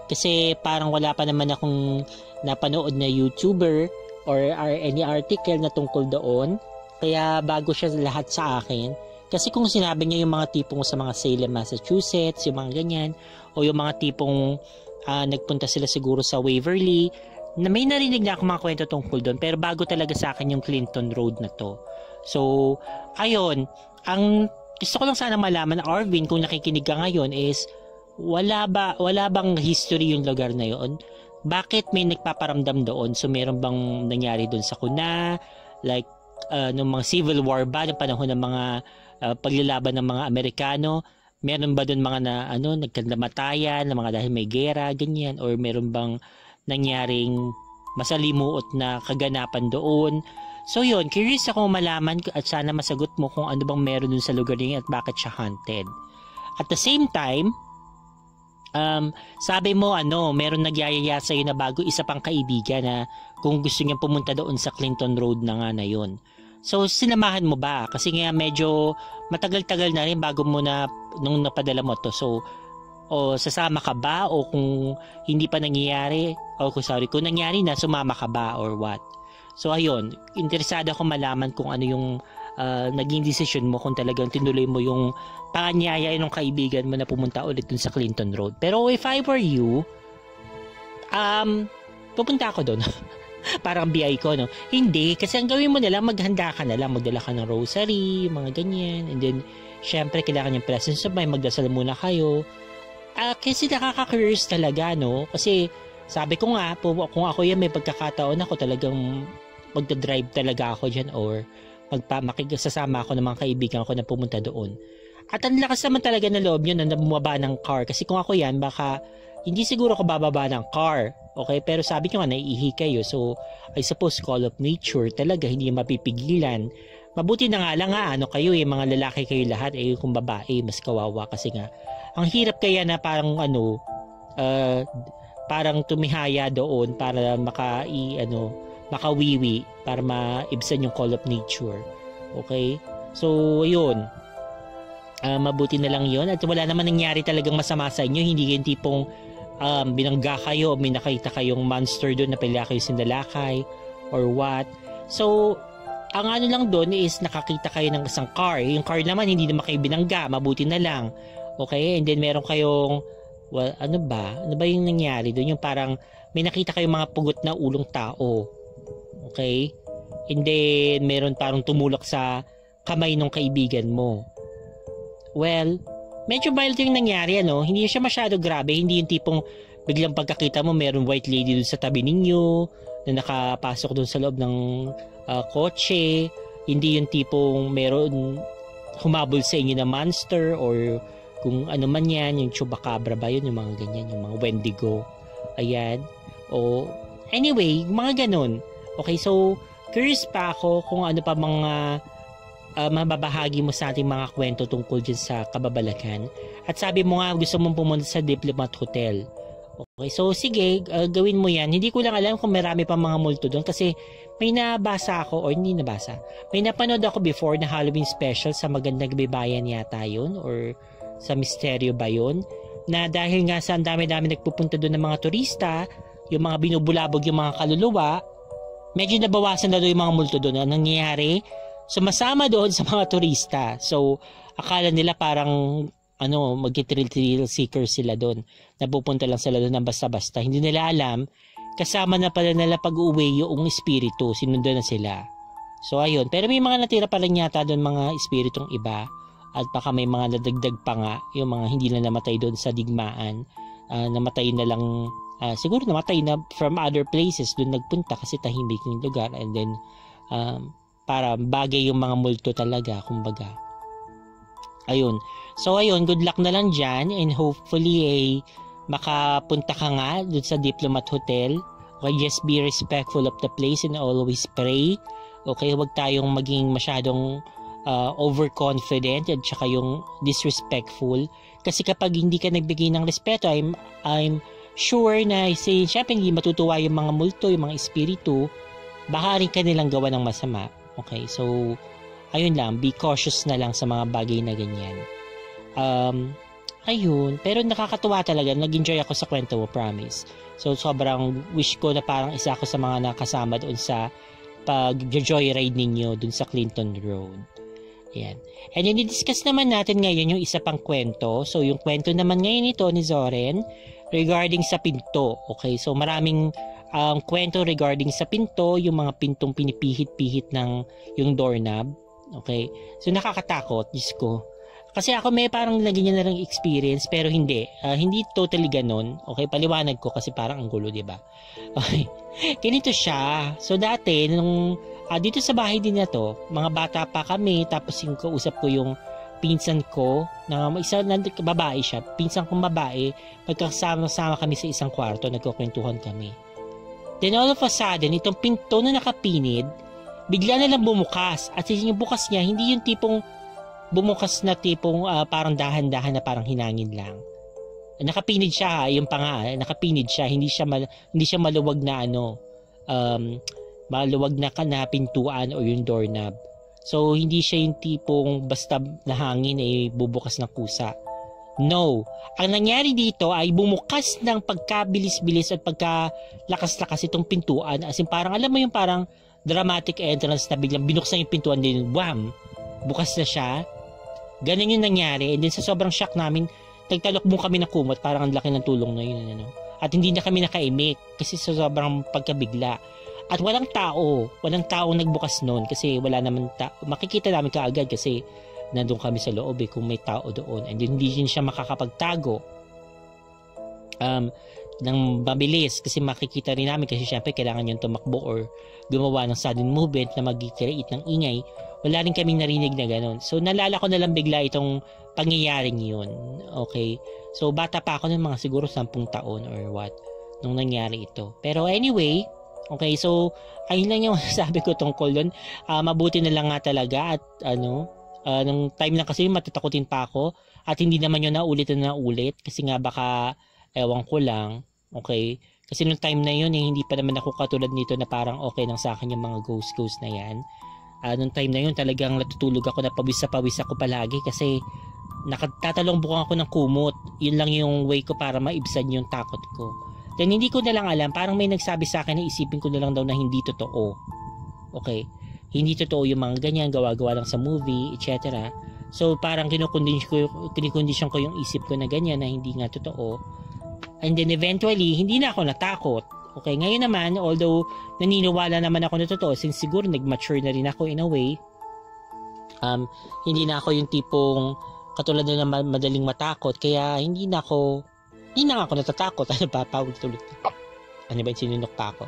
Kasi parang wala pa naman akong napanood na YouTuber or any article na tungkol doon. Kaya bago siya lahat sa akin. Kasi kung sinabi niya yung mga tipong sa mga Salem, Massachusetts, yung mga ganyan, o yung mga tipong nagpunta sila siguro sa Waverly, na may narinig na ako mga kwento tungkol doon, pero bago talaga sa akin yung Clinton Road na to. So, ayun, ang gusto ko lang sana malaman, Arvin, kung nakikinig ka ngayon is, wala bang history yung lugar na yon? Bakit may nagpaparamdam doon? So, meron bang nangyari doon sa kuna? Like, nung mga Civil War ba, ng panahon ng mga paglalaban ng mga Amerikano? Meron ba doon mga nagkandamatayan, na mga dahil may gera, ganyan? Or meron bang nangyaring masalimuot na kaganapan doon? So yun, curious ako malaman at sana masagot mo kung ano bang meron dun sa lugar niya at bakit siya haunted. At the same time, sabi mo meron nagyayaya sa'yo na bago isa pang kaibigan na kung gusto niya pumunta doon sa Clinton Road na nga na yun. So sinamahan mo ba? Kasi nga medyo matagal-tagal na rin bago mo na nung napadala mo to. So o sasama ka ba o kung hindi pa nangyayari kung nangyari na, sumama ka ba or what? So ayun, interesado ako malaman kung ano yung naging decision mo kung talagang tinuloy mo yung panganyaya ng kaibigan mo na pumunta ulit dun sa Clinton Road. Pero if I were you, pupunta ako dun. Parang BI ko, no? Hindi, kasi ang gawin mo na lang, maghanda ka na lang, magdala ka ng rosary, mga ganyan, and then, syempre, kailangan yung presence of mind, magdasal muna kayo. Kasi nakaka-curious talaga, no? Kasi, sabi ko nga, kung ako yan, may pagkakataon ako, talagang magdadrive talaga ako dyan, or makikasasama ako ng mga kaibigan ko na pumunta doon. At ang lakas naman talaga na loob nyo na bumaba ng car. Kasi kung ako yan, baka hindi siguro ako bababa ng car. Okay? Pero sabi nyo nga, naiihi kayo. So, I suppose call of nature talaga, hindi mapipigilan. Mabuti na nga lang kayo mga lalaki kayo lahat. Kung babae, mas kawawa. Kasi nga, ang hirap kaya na parang parang tumihaya doon para makawiwi, para maibsan yung call of nature. Okay? So, yun. Mabuti na lang yun. At wala naman nangyari talagang masama sa inyo. Hindi yung tipong binangga kayo o may nakita kayong monster doon na pala kayo sinalakay or what. So, ang lang doon is nakakita kayo ng isang car. Yung car naman, hindi naman kayo binangga. Mabuti na lang. Okay? And then, meron kayong ano ba yung nangyari doon? Yung parang may nakita kayong mga pugot na ulong tao. Okay? And then, meron parang tumulak sa kamay ng kaibigan mo. Well, medyo mild yung nangyari, Hindi siya masyado grabe. Hindi yung tipong biglang pagkakita mo, meron white lady doon sa tabi ninyo, na nakapasok doon sa loob ng kotse. Hindi yung tipong meron humabol sa inyo na monster, or kung ano man yan, yung chupacabra ba yun, yung mga ganyan, yung mga wendigo. Ayan. O, anyway, mga ganun. Okay, so, curious pa ako kung ano pa mga mababahagi mo sa ating mga kwento tungkol dyan sa Kababalakan. At sabi mo nga, gusto mong pumunta sa Diplomat Hotel. Okay, so sige, gawin mo yan. Hindi ko lang alam kung marami pa mga multo doon kasi may nabasa ako, or hindi nabasa. May napanood ako before na Halloween special sa Magandang Bibayan yata yun, or sa Misteryo ba yun, na dahil nga sa ang dami-dami nagpupunta doon ng mga turista, yung mga binubulabog yung mga kaluluwa, medyo nabawasan na doon yung mga multo doon. Anong nangyayari? Sumasama doon sa mga turista. So, akala nila parang mag-thrill seeker sila doon. Napupunta lang sila doon ng basta-basta. Hindi nila alam, kasama na pala nila pag-uwi yung espiritu. Sinundan na sila. So, ayun. Pero may mga natira pa lang yata doon mga espiritong iba. At baka may mga nadagdag pa nga, yung mga hindi na namatay doon sa digmaan. Namatay na lang, siguro namatay na from other places doon nagpunta kasi tahimik yung lugar. And then, para bagay yung mga multo talaga, kumbaga. Ayun. So, ayun, good luck na lang dyan, and hopefully, makapunta ka nga dun sa Diplomat Hotel. Okay, just be respectful of the place and always pray. Okay, huwag tayong maging masyadong overconfident at saka yung disrespectful. Kasi kapag hindi ka nagbigay ng respeto, I'm sure na syempre hindi matutuwa yung mga multo, yung mga espiritu, baka rin kanilang gawa ng masama. Okay, so, ayun lang, be cautious na lang sa mga bagay na ganyan. Ayun, pero nakakatuwa talaga, nag-enjoy ako sa kwento mo, promise. So, sobrang wish ko na parang isa ako sa mga nakasama doon sa pag-joyride ninyo doon sa Clinton Road. Ayan. And then, i-discuss naman natin ngayon yung isa pang kwento. So, yung kwento naman ngayon ito ni Zoren regarding sa pinto. Okay, so maraming kwento regarding sa pinto, yung mga pintong pinipihit-pihit ng yung doorknob. Okay? So, nakakatakot, Diyos ko. Kasi ako may parang ganyan na rin experience, pero hindi. Hindi totally ganun. Okay? Paliwanag ko kasi parang ang gulo, diba? Okay. Ganito siya. So, dati, nung dito sa bahay din na to, mga bata pa kami, tapos yung kausap ko yung pinsan ko, na isa na babae siya, pinsan kong babae, magkasama-sama kami sa isang kwarto, nagkukwentuhan kami. Then all of a sudden, itong pinto na nakapinid, bigla na lang bumukas. At yung bukas niya, hindi yung tipong bumukas na tipong parang dahan-dahan na parang hinangin lang. Nakapinid siya, yung pa nga, nakapinid siya, hindi siya maluwag na maluwag na pintuan o yung doorknob. So, hindi siya yung tipong basta na hangin ay bubukas ng kusa. No. Ang nangyari dito ay bumukas ng pagkabilis-bilis at pagkalakas-lakas itong pintuan. As in, parang, alam mo yung parang dramatic entrance na biglang binuksan yung pintuan din, wham! Bukas na siya. Ganun yung nangyari. And then sa sobrang shock namin, nagtalokbong kami ng kumot, parang ang laki ng tulong na yun. Ano? At hindi na kami nakaimik kasi sa sobrang pagkabigla. At walang taong nagbukas noon kasi wala naman makikita namin kaagad kasi nandun kami sa loob kung may tao doon. And then, hindi din siya makakapagtago ng mabilis kasi makikita rin namin kasi syempre kailangan yung tumakbo or gumawa ng sudden movement na mag-create ng ingay. Wala rin kaming narinig na ganun. So nalala ko na lang bigla itong pangyayaring yun. Okay. So bata pa ako ng mga siguro 10 taon or what nung nangyari ito. Pero anyway, okay, so ayun lang yung sabi ko tungkol doon. Mabuti na lang nga talaga at nung time na kasi matatakotin pa ako at hindi naman yun naulit kasi nga baka ewan ko lang, okay? Kasi nung time na yun, hindi pa naman ako katulad nito na parang okay lang sa akin yung mga ghost na yan. Nung time na yun, talagang natutulog ako na pawis ako palagi kasi tatalong ako ng kumot. Yun lang yung way ko para maibsan yung takot ko. Then hindi ko na lang alam, parang may nagsabi sa akin na isipin ko na lang daw na hindi totoo. Okay? Hindi totoo yung mga ganyan, gawa-gawa lang sa movie, etc. So parang kinukondisyon ko yung isip ko na ganyan na hindi nga totoo. And then eventually, hindi na ako natakot. Okay, ngayon naman, although naniniwala naman ako na totoo, since siguro nag-mature na rin ako in a way, hindi na ako yung tipong katulad na madaling matakot, kaya hindi na ako natatakot. Ano pa, pawag tulog. Ano ba yung sinunok pa ako?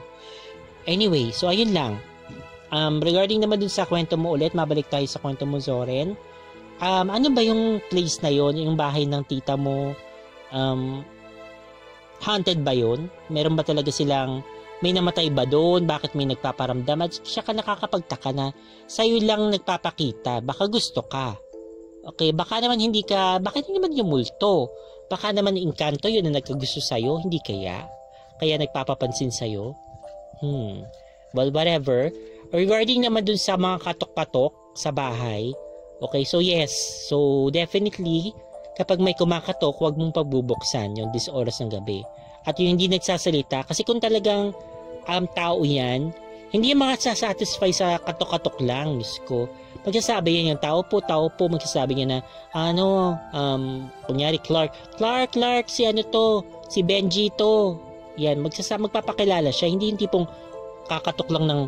Anyway, so ayun lang. Regarding naman dun sa kwento mo ulit, mabalik tayo sa kwento mo, Zoren. Ano ba yung place na yon, yung bahay ng tita mo? Haunted ba yun? Meron ba talaga silang may namatay ba doon? Bakit may nagpaparamdam? At siya ka nakakapagtaka na sa'yo lang nagpapakita. Baka gusto ka. Okay, baka naman bakit hindi naman yung multo? Baka naman engkanto yun na nagkagusto sa'yo, hindi kaya? Kaya nagpapapansin sa'yo? Well, whatever. Regarding naman dun sa mga katok-katok sa bahay, okay, so yes. So, definitely, kapag may kumakatok, huwag mong pagbubuksan yung this oras ng gabi. At yung hindi nagsasalita, kasi kung talagang tao yan, hindi yung mga sasatisfy sa katok-katok lang, Diyos ko. Magsasabi yan yung tao po, magsasabi niya na, kunyari Clark, si si Benji to. Yan, magpapakilala siya, hindi yung tipong kakatok lang ng,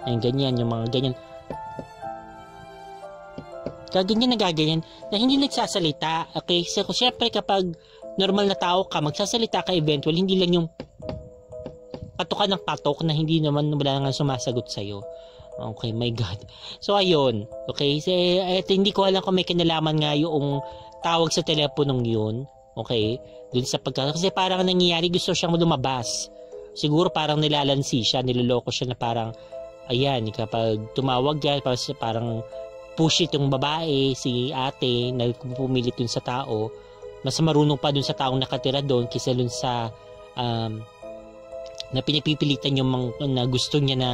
ayun, ganyan, yung mga ganyan. Gaganyan na hindi nagsasalita. Okay? So, syempre kapag normal na tao ka, magsasalita ka eventual, hindi lang yung patukan ng patok na hindi naman wala nga sumasagot sa'yo. Okay, my God. So, ayun. Okay? So, hindi ko alam kung may kinalaman nga yung tawag sa teleponong yun. Okay? Dun sa kasi parang nangyayari, gusto siyang lumabas. Siguro parang nilalansi siya, niloloko siya na parang, ayan, kapag tumawag yan, parang push itong babae, si ate, na pumilit dun sa tao, mas marunong pa dun sa taong nakatira doon kaysa dun sa na pinipilitan yung na gusto niya na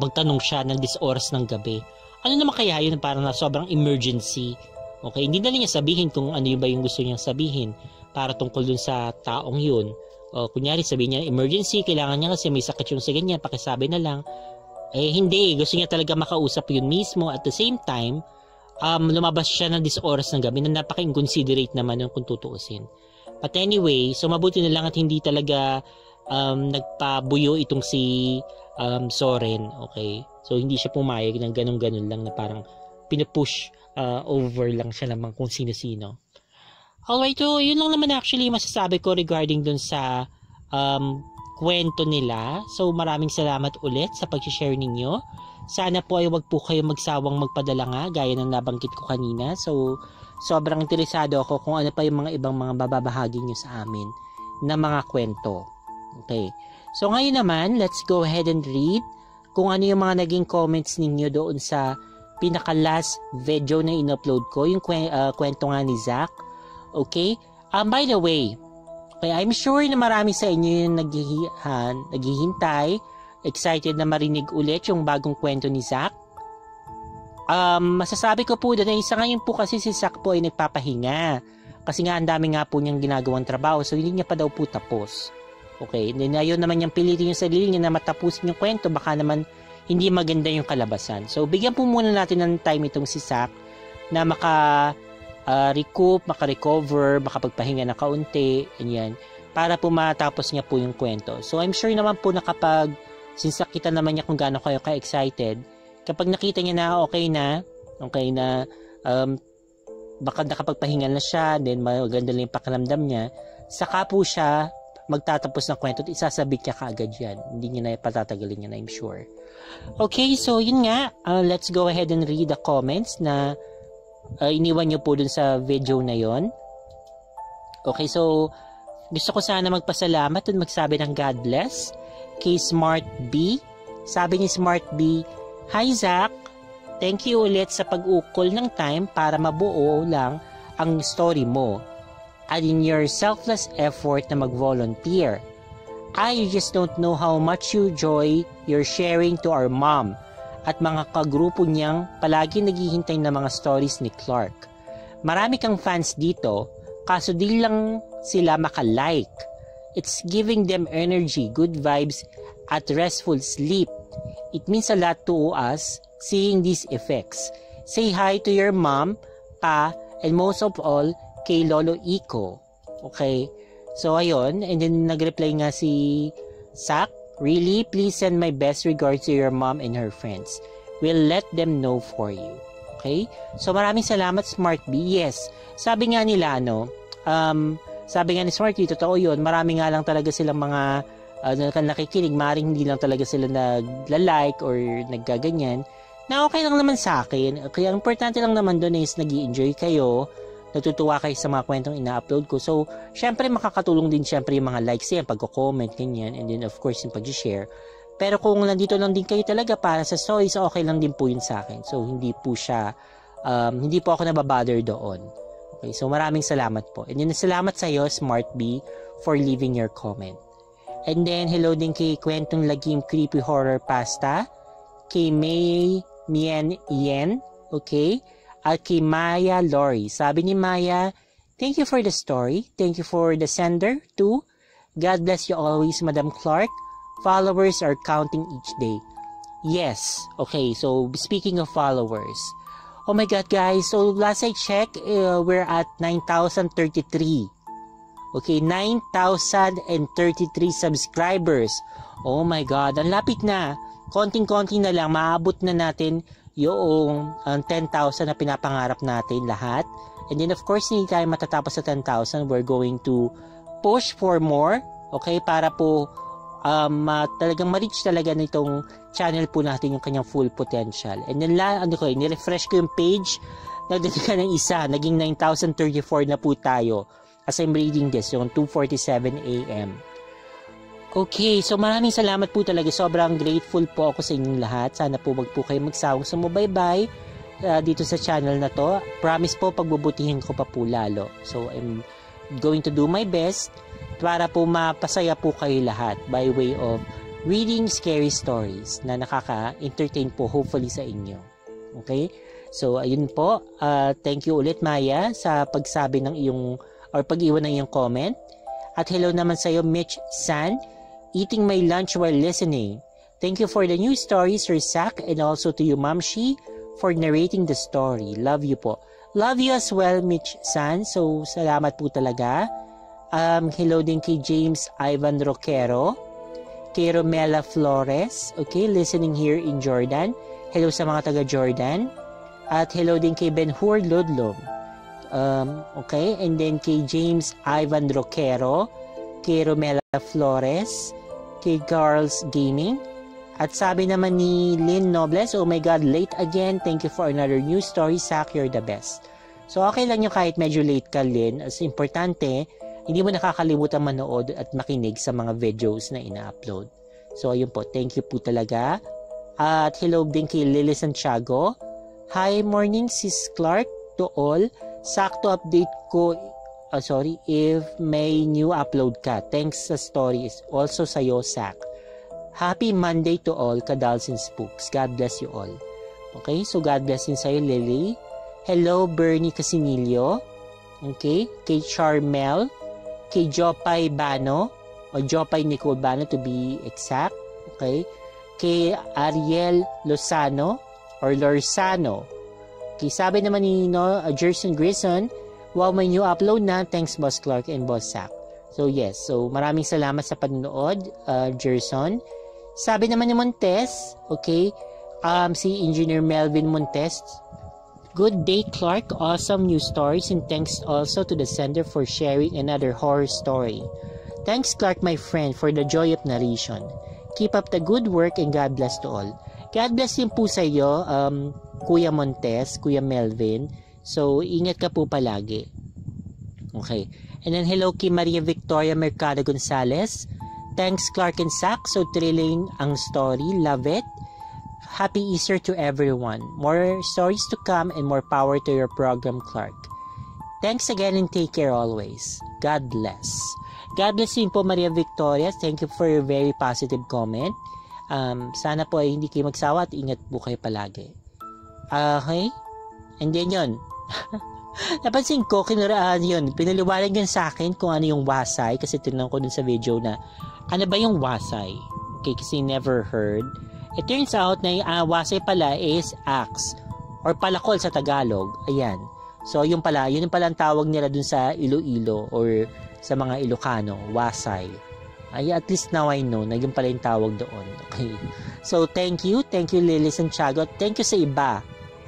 magtanong siya ng this oras ng gabi. Ano naman kaya yun, parang na sobrang emergency. Okay, hindi na niya sabihin kung ano yung ba yung gusto niyang sabihin para tungkol dun sa taong yun. O kunyari sabihin niya, emergency, kailangan niya kasi may sakit yung sa ganyan, pakisabi na lang. Hindi. Gusto niya talaga makausap yun mismo. At the same time, lumabas siya ng this oras ng gabi na napaka-inconsiderate naman yun kung tutuusin. But anyway, so mabuti na lang at hindi talaga nagpabuyo itong si Zoren. Okay? So hindi siya pumayag ng ganun-ganun lang na parang pinupush over lang siya naman kung sino-sino. Alright, so yun lang naman actually masasabi ko regarding dun sa kwento nila. So maraming salamat ulit sa pag-share ninyo. Sana po ay wag po kayo magsawang magpadala nga gaya ng nabanggit ko kanina. So sobrang interesado ako kung ano pa yung mga ibang mga bababahagi nyo sa amin na mga kwento. Okay. So ngayon naman, let's go ahead and read kung ano yung mga naging comments ninyo doon sa pinaka-last video na in-upload ko, yung kwento nga ni Zach. Okay? By the way, okay, I'm sure na marami sa inyo yung naghihintay, excited na marinig ulit yung bagong kwento ni Zach. Masasabi ko po doon na isa ngayon po kasi si Zach po ay nagpapahinga. Kasi nga ang dami nga po niyang ginagawang trabaho, so hindi niya pa daw po tapos. Okay, and then ayaw naman niyang pilitin yung sarili niya na matapusin yung kwento, baka naman hindi maganda yung kalabasan. So, bigyan po muna natin ng time itong si Zack na recoup, maka-recover, makapagpahinga na kaunti, ganyan, para po matapos niya po yung kwento. So, I'm sure naman po na kapag, since nakita naman niya kung gaano kayo ka-excited, kapag nakita niya na okay na, baka nakapagpahinga na siya, then maganda lang yung pakiramdam niya, saka po siya magtatapos ng kwento at isasabit niya kaagad yan. Hindi niya na patatagalin yan, I'm sure. Okay, so yun nga, let's go ahead and read the comments na iniwan niyo po dun sa video na yon. Okay, so gusto ko sana magpasalamat at magsabi ng God bless kay Smart B. Sabi ni Smart B, "Hi Zack, thank you ulit sa pag-ukol ng time para mabuo lang ang story mo and in your selfless effort na mag-volunteer. I just don't know how much you joy your sharing to our mom at mga kagrupo niyang palagi naghihintay ng mga stories ni Clark. Marami kang fans dito, kaso di lang sila makalike. It's giving them energy, good vibes, at restful sleep. It means a lot to us seeing these effects. Say hi to your mom, pa, and most of all, kay Lolo Iko." Okay? So, ayun. And then, nag-reply nga si Zack, "Really, please send my best regards to your mom and her friends. We'll let them know for you." Okay? So, maraming salamat, Smart B. Yes. Sabi nga nila, sabi nga ni Smart B, totoo yun. Marami nga lang talaga silang mga nakikinig. Maring hindi lang talaga sila nagla-like or naggaganyan. Na okay lang naman sa akin. Kaya, importante lang naman doon is nag-i-enjoy kayo, natutuwa kayo sa mga kwentong ina-upload ko. So, syempre makakatulong din syempre yung mga likes yan, pagko-comment, ganyan, and then of course yung pag-share. Pero kung nandito lang din kayo talaga para sa stories, okay lang din po yun sa akin. So, hindi po ako nababother doon. Okay, so maraming salamat po. And then, salamat sa iyo, Smart B, for leaving your comment. And then, hello din kay Kwentong Lagim Creepy Horror Pasta, kay May Mien Yen, okay, at kay Maya Lori. Sabi ni Maya, "Thank you for the story. Thank you for the sender too. God bless you always, Madam Clark. Followers are counting each day." Yes. Okay, so speaking of followers. Oh my God, guys. So last I checked, we're at 9,033. Okay, 9,033 subscribers. Oh my God, ang lapit na. Konting-konti na lang, maabot na natin yung 10,000 na pinapangarap natin lahat. And then of course, hindi tayo matatapos sa 10,000. We're going to push for more. Okay, para po talagang ma-reach talaga nitong channel po natin yung kanyang full potential. And then ni-refresh ko yung page, nagdating ng isa, naging 9,034 na po tayo as I'm reading this, yung 2:47 AM. Okay, so maraming salamat po talaga. Sobrang grateful po ako sa inyong lahat. Sana po wag po kayo magsawang sumubaybay dito sa channel na to. Promise po, pagbubutihin ko pa po lalo. So, I'm going to do my best para po mapasaya po kayo lahat by way of reading scary stories na nakaka-entertain po hopefully sa inyo. Okay? So, ayun po. Thank you ulit, Maya, sa pagsabi ng iyong or pag-iwan ng iyong comment. At hello naman sa iyo, Mitch San. Eating my lunch while listening. Thank you for the new stories, Sir Zack, and also to you, Ma'am Shi, for narrating the story. Love you po. Love you as well, Mitch San. So, salamat po talaga. Hello din kay James Ivan Roquero, kay Romela Flores, okay, listening here in Jordan. Hello sa mga taga-Jordan. At hello din kay Ben-Hur Ludlom. Okay, and then kay James Ivan Roquero, kay Romela Flores, kay Girls Gaming. At sabi naman ni Lynn Nobles, "Oh my God, late again. Thank you for another new story, Zack. You're the best." So, okay lang yung kahit medyo late ka, Lynn. As importante, hindi mo nakakalimutan manood at makinig sa mga videos na ina-upload. So, ayun po. Thank you po talaga. At hello din kay Lily Santiago. "Hi, morning, Sis Clark, to all. Sakto update ko, if may new upload ka. Thanks sa stories. Also sa'yo, Zack. Happy Monday to all, Kadals and Spooks. God bless you all." Okay, so God bless din sa'yo, Lily. Hello, Bernie Casinillo. Okay, kay Charmel, kay Jopay Bano, o Jopay Nicole Bano to be exact. Okay? Kay Ariel Lozano or Lorzano. Okay, sabi naman ni Jerson Grison, wow, may new upload na. Thanks Boss Clark and Boss Zach. So yes, so maraming salamat sa panonood, Jerson. Sabi naman ni Montes, okay, si Engineer Melvin Montes, good day Clark, awesome news stories and thanks also to the sender for sharing another horror story. Thanks Clark my friend for the joy of narration. Keep up the good work and God bless to all. God bless din po sa iyo, Kuya Montes, Kuya Melvin. So ingat ka po palagi. Okay. And then hello kay Maria Victoria Mercado Gonzalez. Thanks Clark and Zach, so thrilling ang story, love it. Happy Easter to everyone. More stories to come and more power to your program, Clark. Thanks again and take care always. God bless. God bless you po Maria Victoria. Thank you for your very positive comment. Sana po ay hindi kayo magsawa at ingat po kayo palagi. Okay? And then yun. Napansin ko, yun, pinaliwanag yun sa akin kung ano yung wasay kasi tinanong ko dun sa video na ano ba yung wasay? Okay, kasi never heard. It turns out na yung wasay pala is axe or palakol sa Tagalog. Ayan. So, yun pala ang tawag nila dun sa Iloilo or sa mga Ilocano, wasay. Ay, at least now I know na yun pala yung tawag doon. Okay. So, thank you Lily Santiago. Thank you sa iba.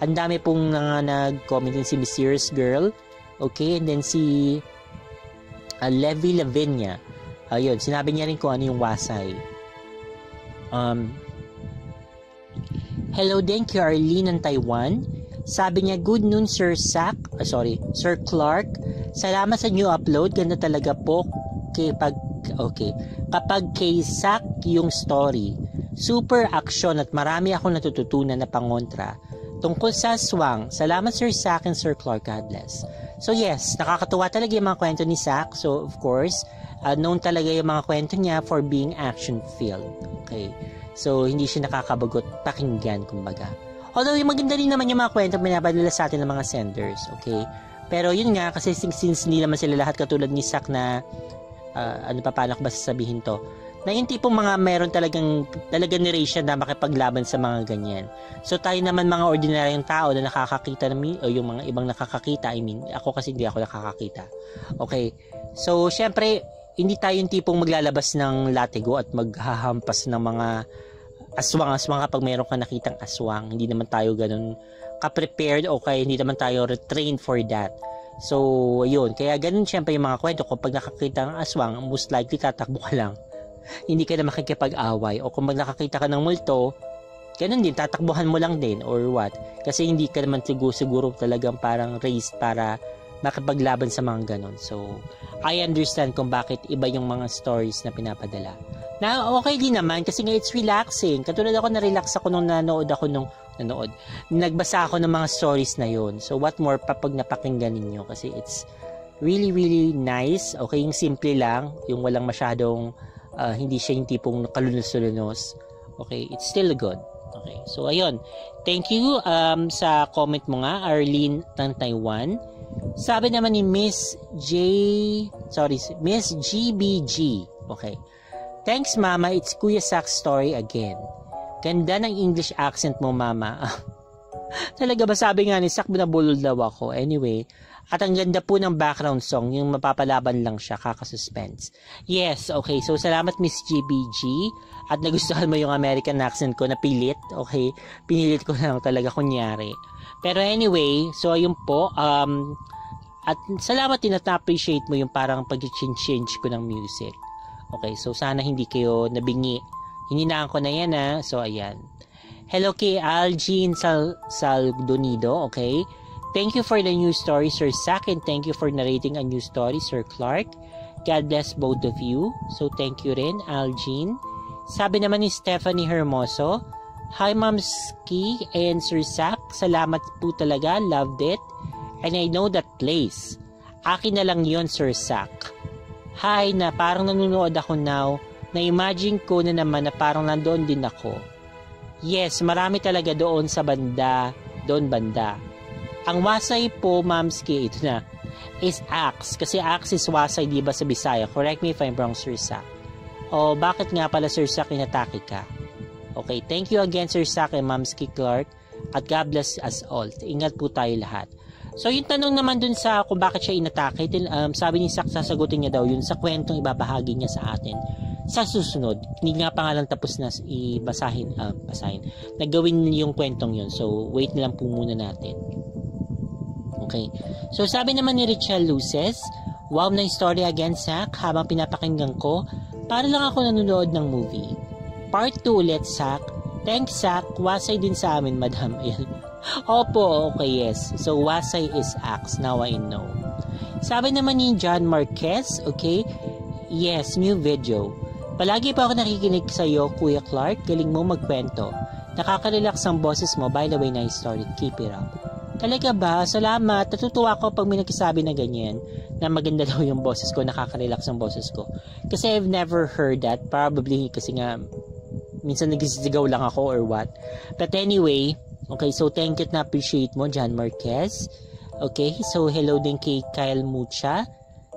Ang dami pong nag-comment din si Mysterious Girl. Okay, and then si Levi Lavinia. Ayun, sinabi niya rin kung ano yung wasay. Hello din kay Arlene ng Taiwan. Sabi niya, good noon Sir Sir Clark. Salamat sa new upload. Ganda talaga po kapag kay Zach yung story. Super action at marami akong natututunan na pangontra. Tungkol sa aswang, salamat Sir Zach and Sir Clark, God bless. So yes, nakakatuwa talaga yung mga kwento ni Zach. So of course, known talaga yung mga kwento niya for being action-filled. Okay, so hindi siya nakakabagot pakinggan, kumbaga. Although yung maganda rin naman yung mga kwento pinapadala sa atin ng mga senders, okay? Pero yun nga, kasi since hindi naman sila lahat katulad ni Zach na, paano ko ba sasabihin to? Na yung tipong mga meron talagang narration na makipaglaban sa mga ganyan. So tayo naman mga ordinaryong tao na nakakakita o yung mga ibang nakakakita, ako kasi hindi ako nakakakita. Okay. So syempre, hindi tayo yung tipong maglalabas ng latigo at maghahampas ng mga aswang kapag meron ka nakitang aswang. Hindi naman tayo ganun ka-prepared o kaya hindi naman tayo retrained for that. So, yun. Kaya ganun syempre yung mga kwento. Kapag nakakita ng aswang, most likely tatakbo ka lang. Hindi ka na makikipag-away. O kung nakakita ka ng multo, ganun din, tatakbuhan mo lang din or what. Kasi hindi ka naman siguro talagang parang raised para makipaglaban sa mga ganun. So, I understand kung bakit iba yung mga stories na pinapadala. Na okay din naman kasi nga it's relaxing. Katulad ako, na-relax ako nung nagbasa ako ng mga stories na yon. So, what more pa pag napakinggan ninyo? Kasi it's really, really nice. Okay, yung simple lang. Yung walang masyadong hindi siya yung tipong kalunos-lunos. Okay, it's still good. Okay, so ayun. Thank you sa comment mo nga, Arlene ng Taiwan. Sabi naman ni Miss GBG. Okay. Thanks, Mama. It's Kuya Zach's story again. Ganda ng English accent mo, Mama. Talaga ba? Sabi nga ni Zach, binabulol daw ako. Anyway, at ang ganda po ng background song, yung mapapalaban lang siya, kaka-suspense. Yes, okay. So, salamat Miss GBG. At nagustuhan mo yung American accent ko na pilit. Okay, pinilit ko lang talaga kunyari. Pero anyway, so ayun po. At salamat din at na-appreciate mo yung parang pag-change ko ng music. Okay, so sana hindi kayo nabingi. Hininaan ko na yan So, ayan. Hello kay Algene Saldonido, okay? Thank you for the new story, Sir Zach, and thank you for narrating a new story, Sir Clark. God bless both of you. So, thank you rin, Algene. Sabi naman ni Stephanie Hermoso, hi, Ma'am Ski and Sir Zach. Salamat po talaga. Loved it. And I know that place. Akin na lang yon, Sir Zach. Hi, na parang nanonood ako now. Na-imagine ko na naman na parang nandoon din ako. Yes, marami talaga doon sa banda. Ang wasay po, Mamski, ito na, is axe. Kasi axe is wasay, di ba, sa Bisaya? Correct me if I'm wrong, Sir Zach. O bakit nga pala Sir Sak inatake ka? Okay, thank you again Sir Sak and Mamski Clark at God bless us all. Ingat po tayo lahat. So yung tanong naman dun sa kung bakit siya inatake, sabi ni Sak sasagutin niya daw yun sa kwentong ibabahagi niya sa atin sa susunod. Hindi nga pa nga lang tapos na basahin. Nagawin yung kwentong yun. So wait na lang po muna natin. Okay. So sabi naman ni Richelle Luces, wow na story again Sak, habang pinapakinggan ko, para lang ako nanonood ng movie. Part 2 ulit Sak. Thanks Sak, wasay din sa amin madam. Opo, okay, yes. So wasay is axe, now I know. Sabi naman ni John Marquez, okay, yes, new video. Palagi pa ako nakikinig sa iyo, Kuya Clark, galing mo magkwento. Nakaka-relax ang boses mo, by the way, nice story, keep it up. Talaga ba? Salamat. Natutuwa ako pag may nagsasabi na ganyan, na maganda daw yung boses ko, nakaka-relax ang boses ko. Kasi I've never heard that. Probably kasi nga, minsan nagsigaw lang ako or what. But anyway, okay, so thank you at na-appreciate mo, John Marquez. Okay, so hello din kay Kyle Mucha.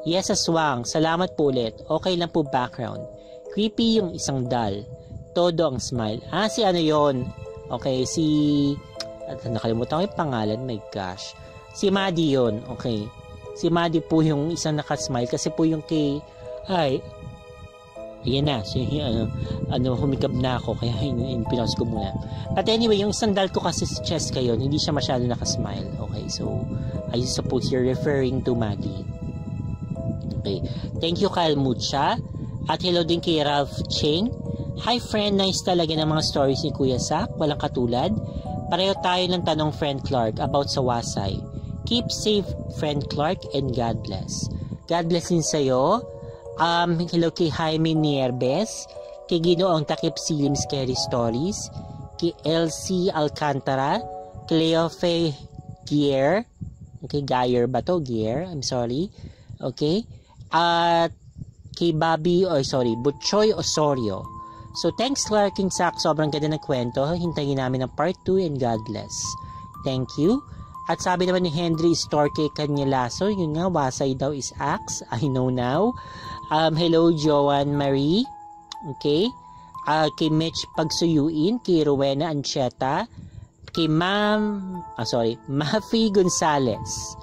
Yes, aswang. Salamat po ulit. Okay lang po background. Creepy yung isang doll. Todo ang smile. Si ano yon? Okay, si... nakalimutan ko yung pangalan, my gosh. Si Maddie yun, okay. Si Maddie po yung isang nakasmile kasi po yung kay... Ayan na. So, humikab na ako kaya pinos ko muna. But anyway, yung isang doll ko kasi si Cheska yun, hindi siya masyado nakasmile. Okay, so I suppose you're referring to Maddie. Okay. Thank you, Kyle Mucha. At hello din kay Ralph Ching. Hi friend, nice talaga ng mga stories ni Kuya Sak. Walang katulad. Pareho tayo ng tanong friend Clark about sa wasay. Keep safe friend Clark and God bless. God bless din sa'yo. Hello kay Jaime Nierbes. Kay Ginoong Takip Silim Scary Stories. Kay LC Alcantara. Cleofe Gier. Okay, Gier ba to? Gier, I'm sorry. Okay. At kay Butchoy Osorio. So, thanks Clark King Sak. Sobrang ganda ng kwento. Hintayin namin ang part 2 and God bless. Thank you. At sabi naman ni Henry Storke Canyalaso, yun nga, wasay daw is axe. I know now. Hello, Joanne Marie. Okay. Kay Mitch Pagsuyuin. Kay Rowena Ancheta. Kay Mafi Gonzalez.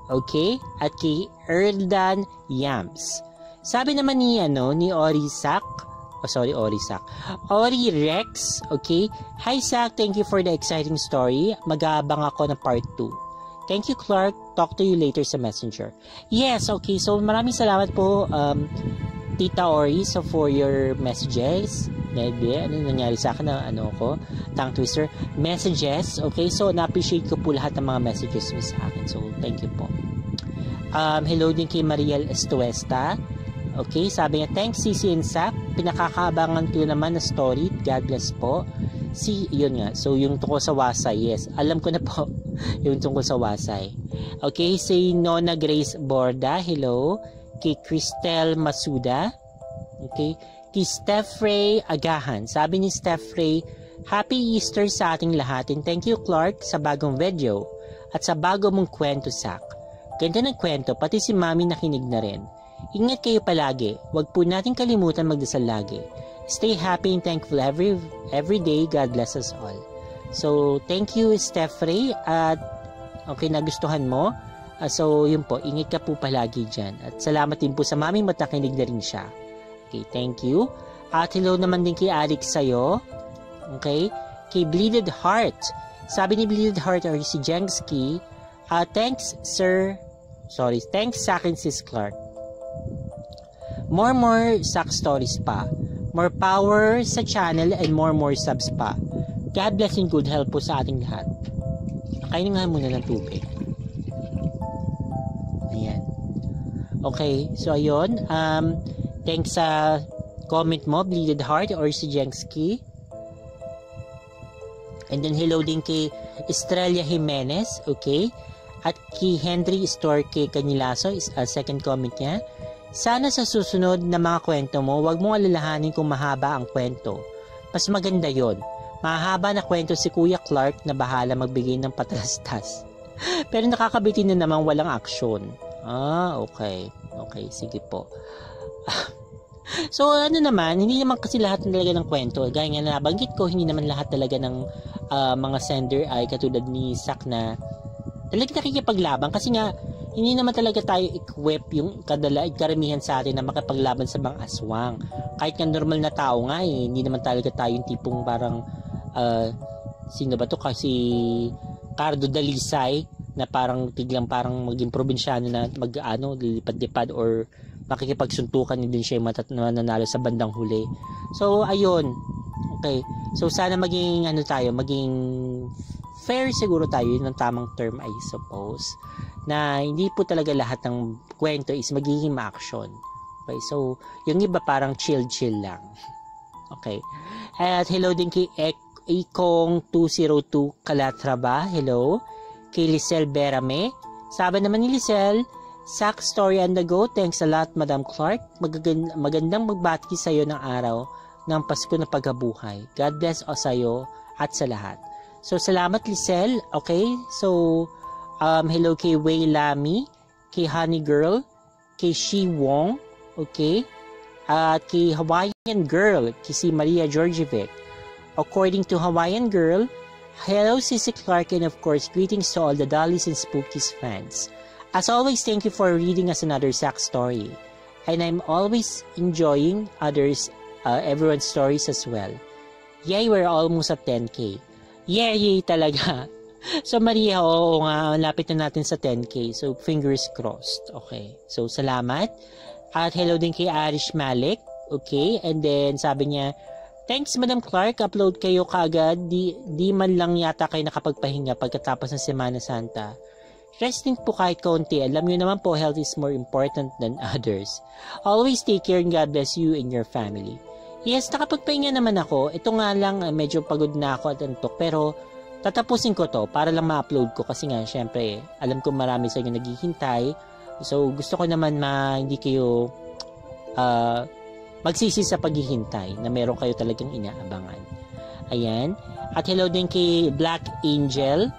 Okay. At kay Erdan Yams. Sabi naman ni Ori Sak. Ori Rex, okay? Hi Sak, thank you for the exciting story. Mag-aabang ako ng part 2. Thank you Clark, talk to you later sa messenger. Yes, okay, so maraming salamat po Tita Ori for your messages. Ano nangyari sa akin na tongue twister. Messages, okay? So na-appreciate ko po lahat ng mga messages mo sa akin. So thank you po. Hello din kay Mariel Estuesta. Okay, sabi niya, thanks Sisi and Sak. Pinakakabangan ko naman na story. God bless po. Yun nga. So, yung tungkol sa wasay. Yes, alam ko na po. Yung tungkol sa wasay. Okay, si Nona Grace Borda. Hello. Kay Cristel Masuda. Okay. Kay Steph Ray Agahan. Sabi ni Steph Ray, Happy Easter sa ating lahat. And thank you Clark sa bagong video. At sa bago mong kwento, Sak. Ganda ng kwento. Pati si Mami nakinig na rin. Ingat kayo palagi. Huwag po natin kalimutan magdasal lagi. Stay happy and thankful every day. God bless us all. So, thank you, Steph Ray. At, okay, nagustuhan mo. So, yun po. Ingat ka po palagi dyan. At salamat din po sa maming matakinig na rin siya. Okay, thank you. At hello naman din kay Alex sa'yo. Okay. Kay Bleeded Heart. Sabi ni Bleeded Heart or si Jengski, thanks, thanks sa akin, Sis Clark. More Sak stories pa. More power sa channel and more subs pa. God bless and good health po sa ating lahat. Kainin nga muna ng tubig. Ayan. Okay, so ayun. Thanks sa comment mo, Bleeded Heart or si Jengski. And then hello din kay Estrella Jimenez. Okay. At kay Henry Storke Canilaso is second comment niya. Sana sa susunod na mga kwento mo, huwag mong alalahanin kung mahaba ang kwento. Mas maganda yon. Mahaba na kwento si Kuya Clark na bahala magbigay ng patastas. Pero nakakabitin na naman walang aksyon. Okay. Okay, sige po. So, ano naman, hindi naman kasi lahat talaga ng kwento. Gaya nga na nabanggit ko, hindi naman lahat talaga ng mga sender ay katulad ni Sak na talaga nakikipaglaban. Kasi nga, hindi naman talaga tayo equip yung karamihan sa atin na makapaglaban sa mga aswang. Kahit nga normal na tao nga hindi naman talaga tayo yung tipong parang, sino ba to? Kasi Cardo Dalisay na parang tiglang parang maging probinsyano na lilipad-lipad or makikipagsuntukan din siya yung mananalo sa bandang huli. So, ayun. Okay. So, sana maging maging fair siguro tayo. Yun ang tamang term, I suppose. Na hindi po talaga lahat ng kwento is magiging ma-action. Okay. So, yung iba parang chill-chill lang. Okay. At hello din kay Ikong 202 Calatrava. Hello. Kay Lisel Berame. Sabi naman ni Lisel, Sak story on the go. Thanks a lot, Madam Clark. Magandang magbati sa iyo ng araw ng Pasko na pagkabuhay. God bless o sa iyo at sa lahat. So, salamat, Lisel. Okay? So, hello kay Wei Lamy, kay Honey Girl, kay Shi Wong, okay? At kay Hawaiian Girl, kay si Maria Georgievic. According to Hawaiian Girl, hello, Sissy Clark, and of course, greetings to all the Dollies and Spookies fans. As always, thank you for reading us another Sak story. And I'm always enjoying everyone's stories as well. Yay, we're almost at 10K. Yay talaga. So, Maria, oo nga, lapit na natin sa 10K. So, fingers crossed. Okay. So, salamat. At hello din kay Arish Malik. Okay. And then, sabi niya, thanks, Madam Clark. Upload kayo kaagad. Di man lang yata kayo nakapagpahinga pagkatapos ng Semana Santa. Resting po kahit kaunti. Alam nyo naman po, health is more important than others. Always take care and God bless you and your family. Yes, nakapagpahinga naman ako. Ito nga lang, medyo pagod na ako at antok. Pero, tatapusin ko to para lang ma-upload ko. Kasi nga, syempre, alam ko marami sa inyo naghihintay. So, gusto ko naman hindi kayo magsisi sa paghihintay na meron kayo talagang inaabangan. Ayan. At hello din kay Black Angel,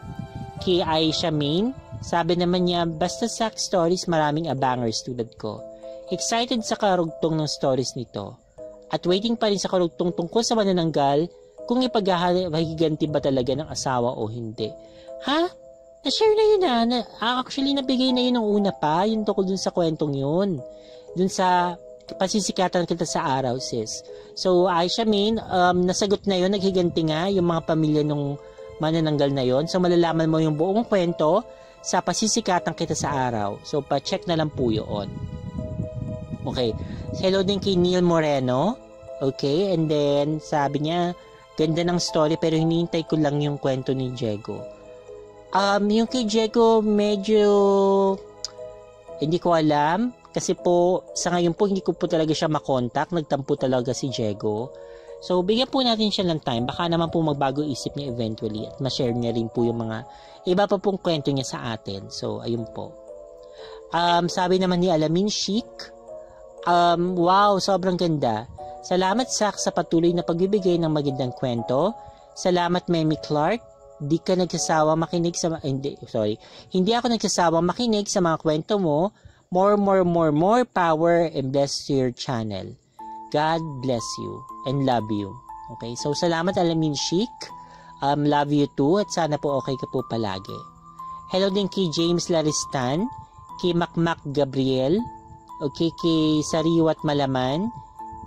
kay Aisha Main. Sabi naman niya, basta Sak stories, maraming abangers tulad ko. Excited sa karugtong ng stories nito. At waiting pa rin sa karugtong tungkol sa manananggal kung ipaghahiganti ba talaga ng asawa o hindi. Ha? Na-share na yun actually, nabigay na yun ng una pa. Yun tungkol dun sa kwentong yun. Dun sa pasisikatan kita sa araw, sis. So, Aisha Main, nasagot na yun. Naghiganti nga yung mga pamilya nung manananggal na yun. So, malalaman mo yung buong kwento sa pasisikatan kita sa araw. So, pa-check na lang po yun. Okay. Hello din kay Neil Moreno. Okay. And then, sabi niya, ganda ng story pero hinihintay ko lang yung kwento ni Diego. Yung kay Diego, medyo hindi ko alam. Kasi po, sa ngayon po, hindi ko po talaga siya makontak. Nagtampo talaga si Diego. So, bigyan po natin siya ng time. Baka naman po magbago isip niya eventually at ma-share niya rin po yung mga iba pa pong kwento niya sa atin. So, ayun po. Sabi naman ni Alamin Chic, wow, sobrang ganda. Salamat, Sak, sa patuloy na pagbibigay ng magandang kwento. Salamat, Memi Clark. Hindi ako nagsasawang makinig sa mga kwento mo. More power and bless your channel. God bless you and love you. Okay, so salamat Alamin Chic. Love you too at sana po okay ka po palagi. Hello din kay James Laristan, kay Macmac Gabriel, okay, kay Sariwat Malaman,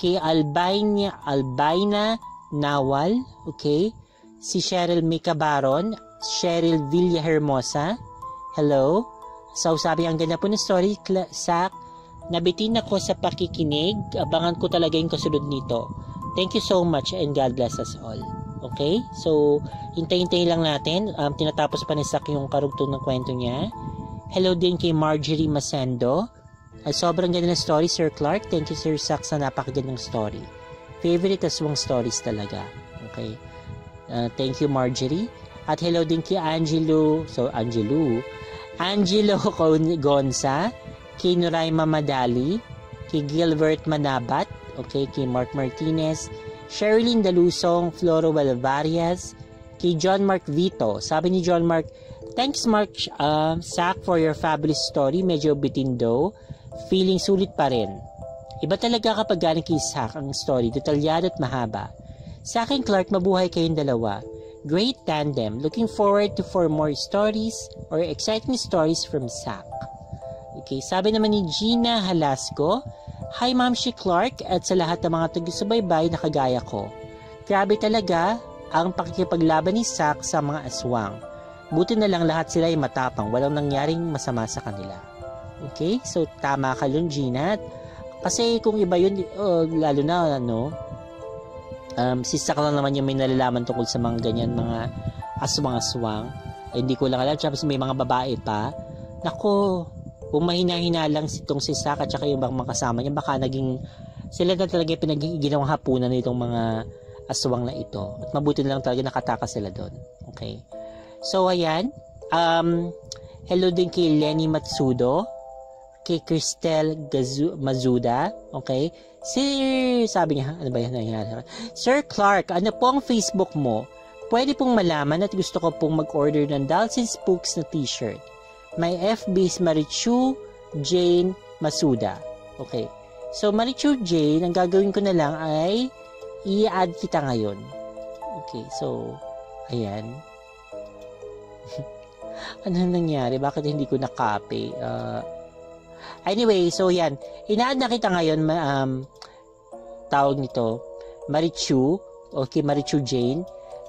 kay Albina Nawal, okay, si Cheryl Mika Baron, Cheryl Villahermosa, hello. So sabi, ang ganda po ng story, Sak. Nabitin ako sa pakikinig. Abangan ko talaga yung kasunod nito. Thank you so much and God bless us all. Okay? So, hintay-hintay lang natin. Tinatapos pa ni Sak yung karugtong ng kwento niya. Hello din kay Marjorie Masendo. Sobrang ganda ng story, Sir Clark. Thank you, Sir Sak, sa napakagandang story. Favorite aswang stories talaga. Okay? Thank you, Marjorie. At hello din kay Angelo Gonza, kay Noraima Madali, kay Gilbert Manabat, okay, kay Mark Martinez, Sherilyn Dalusong, Floro Valvarias, kay John Mark Vito. Sabi ni John Mark, thanks Mark Sak for your fabulous story. Medyo bitin though. Feeling sulit pa rin. Iba talaga kapag galing kay Zach ang story, detalyado at mahaba. Sa akin, Clark, mabuhay kayong dalawa. Great tandem. Looking forward to for more stories or exciting stories from Zach. Okay, sabi naman ni Gina Halasco, Hi Ma'am Shi Clark at sa lahat ng mga taga-subaybay na kagaya ko. Grabe talaga ang pakikipaglaban ni Zach sa mga aswang. Buti na lang lahat sila ay matapang, walang nangyaring masama sa kanila. Okay, so tama ka dun, Gina. Kasi kung iba yun, lalo na si Zach lang naman yung may nalalaman tungkol sa mga ganyan, mga aswang-aswang. Hindi ko lang alam, tapos may mga babae pa. Nako, kung mahina-hina lang itong si Zach at saka yung mga kasama niya, baka naging sila na talaga pinag-ginawang hapunan nitong mga aswang na ito. At mabuti na lang talaga nakatakas sila doon. Okay. So, ayan. Hello din kay Lenny Matsudo. Kay Cristel Mazuda. Okay. Sabi niya, ano ba yan nangyari? Sir Clark, ano po ang Facebook mo? Pwede pong malaman at gusto ko pong mag-order ng Dolls and Spooks na t-shirt. My FB is Marichu Jane Masuda. Okay. So, Marichu Jane, ang gagawin ko na lang ay i-add kita ngayon. Okay. So, ayan. Ano nangyari? Bakit hindi ko na-copy? Anyway, so yan. Ina-add na kita ngayon, tawag nito, Marichu. Okay, Marichu Jane.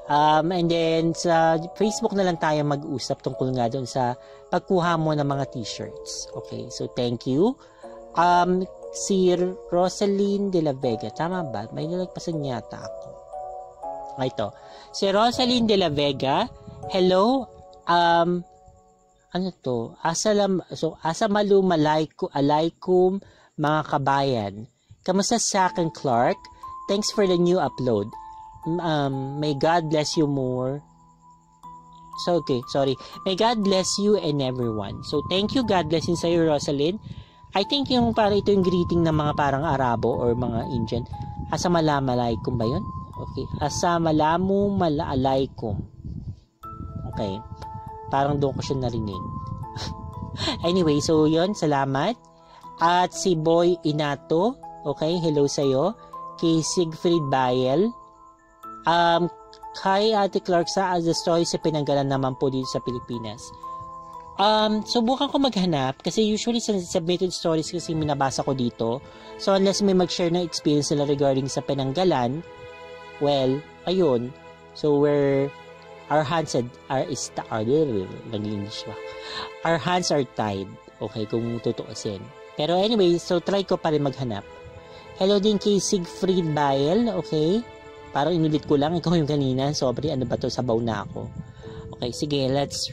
And then, sa Facebook na lang tayo mag-usap tungkol nga doon sa pagkuha mo ng mga t-shirts. Okay, so thank you. Si Rosaline de la Vega. Tama ba? May nalagpasan yata ako. Ito. Si Rosaline de la Vega. Hello. Ano to? Asalamu alaikum mga kabayan. Kamusta sa akin, Clark? Thanks for the new upload. May God bless you more. So, okay, sorry. May God bless you and everyone. So, thank you, God bless you sa'yo, Rosalind. I think yung para ito yung greeting ng mga parang Arabo or mga Indian. Asalamu alaikum ba yun? Okay. Asalamu alaikum. Okay. Parang doon ko siya narinig. Anyway, so yun, salamat. At si Boy Inato, okay, hello sa'yo. Kay Siegfried Bayel. Kay Ate Clark sa As the Story sa pinanggalan naman po dito sa Pilipinas. Subukan ko maghanap kasi usually sa submitted stories kasi minabasa ko dito. So unless may mag-share na experience nila regarding sa pinanggalan, well, ayun. So our hands are tied. Okay, kung tutuusin. Pero anyway, so try ko pa rin maghanap. Hello din kay Siegfried Bayel, okay? Parang inulit ko lang, ikaw yung kanina. Sobre, ano ba to? Sabaw na ako. Okay, sige, let's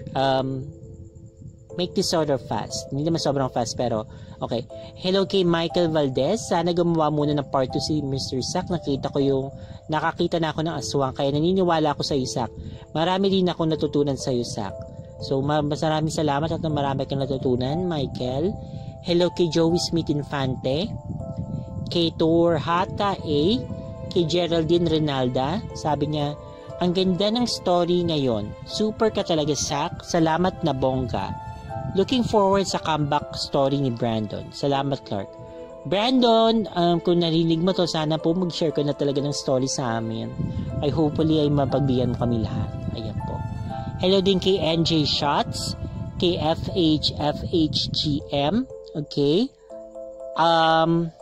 make this sort of fast. Hindi naman sobrang fast, pero okay. Hello kay Michael Valdez. Sana gumawa muna ng part 2 si Mr. Zach. Nakakita na ako ng aswang, kaya naniniwala ako sa Zach. Marami din ako natutunan sa Zach. So, maraming salamat at marami kang natutunan, Michael. Hello kay Joey Smith Infante. Kay Torhata A. Kay Geraldine Renalda. Sabi niya, ang ganda ng story ngayon. Super ka talaga, Zach. Salamat na bongga. Looking forward sa comeback story ni Brandon. Salamat, Clark. Brandon, kung narinig mo to, sana po mag-share ka na talaga ng story sa amin. Hopefully ay mapagbigyan mo kami lahat. Ayan po. Hello din kay NJ Shots, kay FHFHGM, okay? And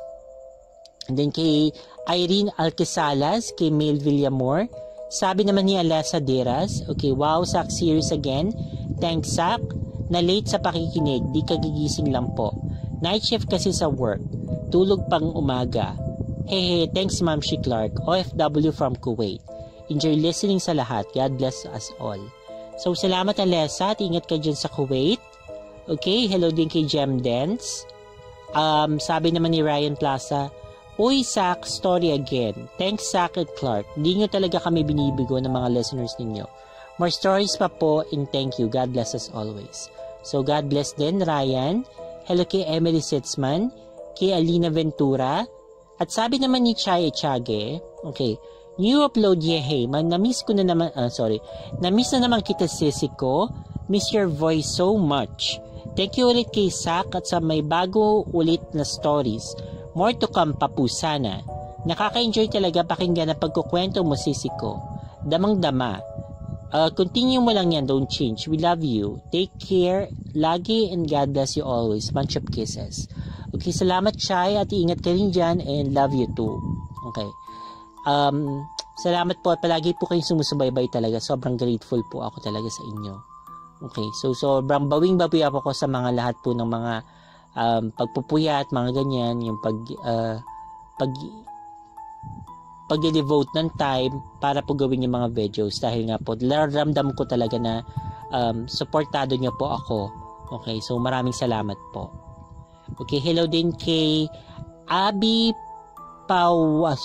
then kay Irene Alquesalas, kay Mel Villamor. Sabi naman ni Alessa Deras, okay, wow, Zach series again. Thanks, Zach. Na late sa pakikinig, di kagigising lang po. Night shift kasi sa work. Tulog pang umaga. Hey, thanks Ma'am Shi Clark, OFW from Kuwait. Enjoy listening sa lahat. God bless us all. So, salamat Alessa at ingat ka dyan sa Kuwait. Okay, hello din kay Jem Dance. Sabi naman ni Ryan Plaza, Uy, Zach, story again. Thanks, Zach at Clark. Di nyo talaga kami binibigo ng mga listeners ninyo. More stories pa po and thank you. God bless us always. So, God bless din, Ryan. Hello kay Emily Sitzman, kay Alina Ventura, at sabi naman ni Chay Echage, okay, new upload, yehey, na-miss ko na naman, na-miss na naman kita, sisi ko, miss your voice so much. Thank you ulit kay Zach at sa may bago ulit na stories. More to come pa po sana. Nakaka-enjoy talaga pakinggan ang pagkukwento mo, sisi ko. Damang-dama. Continue mo lang yan, don't change. We love you. Take care lagi and God bless you always. Bunch of kisses. Okay, salamat Chay at ingat ka rin dyan and love you too. Okay. Salamat po at palagi po kayong sumusubaybay talaga. Sobrang grateful po ako talaga sa inyo. Okay, so sobrang bawing-bawi ako sa mga lahat po ng mga pagpupuyat, mga ganyan, yung pag-devote ng time para po gawin yung mga videos dahil nga po ramdam ko talaga na supportado niyo po ako. Okay, so maraming salamat po. Okay, hello din kay Abby Pawilan.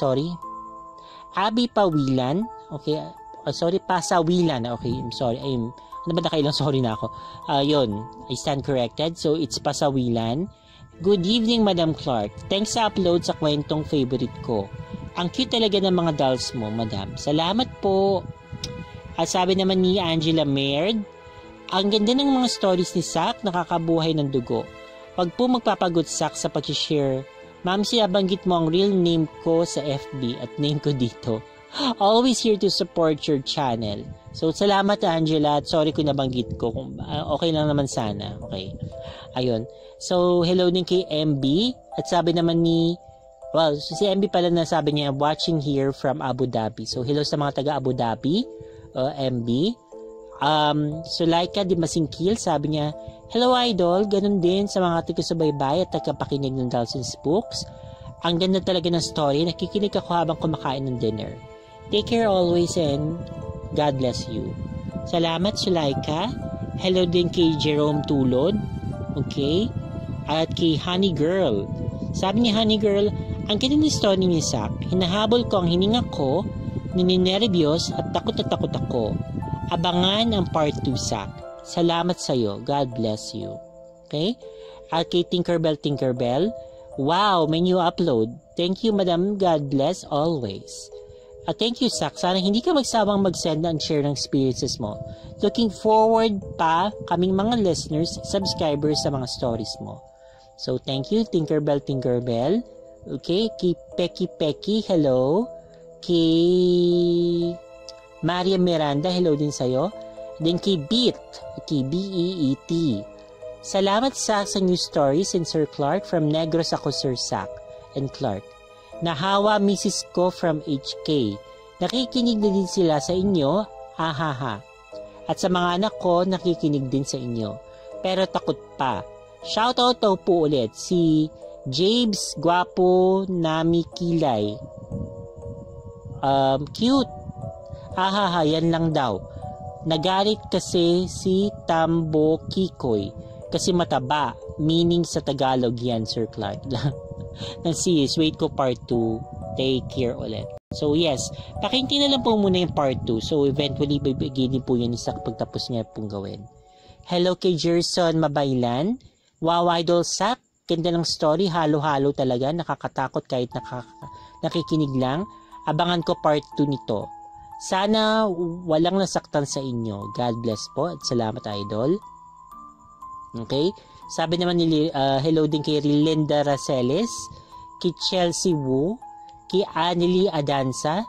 Okay, Pasawilan. Okay, I'm sorry. Ano ba nakailang sorry na ako? Yun, I stand corrected. So, it's Pasawilan. Good evening, Madam Clark. Thanks sa upload sa kwentong favorite ko. Ang cute talaga ng mga dolls mo, Madam. Salamat po. At sabi naman ni Angela Maird, ang ganda ng mga stories ni Sak, nakakabuhay ng dugo. Pag po magpapagot Sak sa pag-share, Ma'am, banggit mo ang real name ko sa FB at name ko dito. Always here to support your channel. So, salamat Angela at sorry kung nabanggit ko. Okay lang naman sana. Okay. Ayun. So, hello din kay MB. At sabi naman ni, si MB pala na sabi niya, watching here from Abu Dhabi. So, hello sa mga taga Abu Dhabi, MB. Sulaika Di Masingkil, sabi niya, hello idol, ganun din sa mga taga-subaybay at taga-pakinig ng Dolls and Spooks. Ang ganda talaga ng story, nakikinig ako habang kumakain ng dinner. Take care always and God bless you. Salamat Sulaika. Hello din kay Jerome Tulod. Okay. At kay Honey Girl. Sabi ni Honey Girl, ang ganda ng story ni Sak. Hinahabol ko ang hininga ko, nininervyos at takot na takot ako. Abangan ang part 2 Sak. Salamat sa'yo. God bless you. Okay. At kay Tinkerbell, wow, may new upload. Thank you, Madam. God bless always. At thank you, Sak. Sana hindi ka magsawang mag-send and share ng experiences mo. Looking forward pa kaming mga listeners, subscribers sa mga stories mo. So, thank you, Tinkerbell. Okay, kay Pecky, hello. Kay Maria Miranda, hello din sa'yo. Then kay Beat, B-E-E-T. Salamat sa new stories and Sir Clark from Negros ako, Sir Sak and Clark. Nahawa Mrs. ko from HK. Nakikinig na din sila sa inyo, hahaha. At sa mga anak ko, nakikinig din sa inyo. Pero takot pa. Shoutout po ulit si Jabes Guapo Nami Kilay. Cute. Hahaha, yan lang daw. Nagalit kasi si Tambo Kikoy. Kasi mataba. Meaning sa Tagalog yan, Sir Clark. Sis, wait ko part 2. Take care ulit. So yes, pakinti na lang po muna yung part 2. So eventually, bibigyan po yan sa pagtapos niya pong gawin. Hello kay Jerson Mabaylan. Wow, Idol Sak. Ganda ng story. Halo-halo talaga. Nakakatakot kahit nakikinig lang. Abangan ko part 2 nito. Sana walang nasaktan sa inyo. God bless po at salamat Idol. Okay. Sabi naman ni hello din kay Linda Raceles, kay Chelsea Wu, kay Annelie Adanza.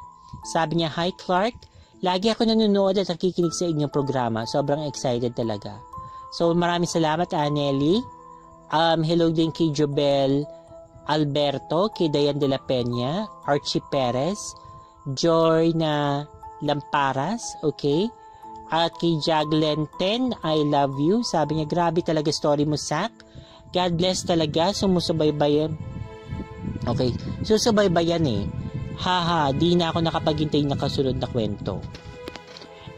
Sabi niya, hi Clark, lagi ako nanonood at nakikinig sa inyong programa. Sobrang excited talaga. So maraming salamat Annelie. Hello din kay Jobel Alberto, kay Dayan de la Peña, Archie Perez, Joy na Lamparas, okay? At kay Jaglen 10, I love you. Sabi niya, grabe talaga story mo, Sak. God bless talaga. Sumusubaybayan. Okay. Susubaybayan eh. Haha, di na ako nakapaghintay na kasunod na kwento.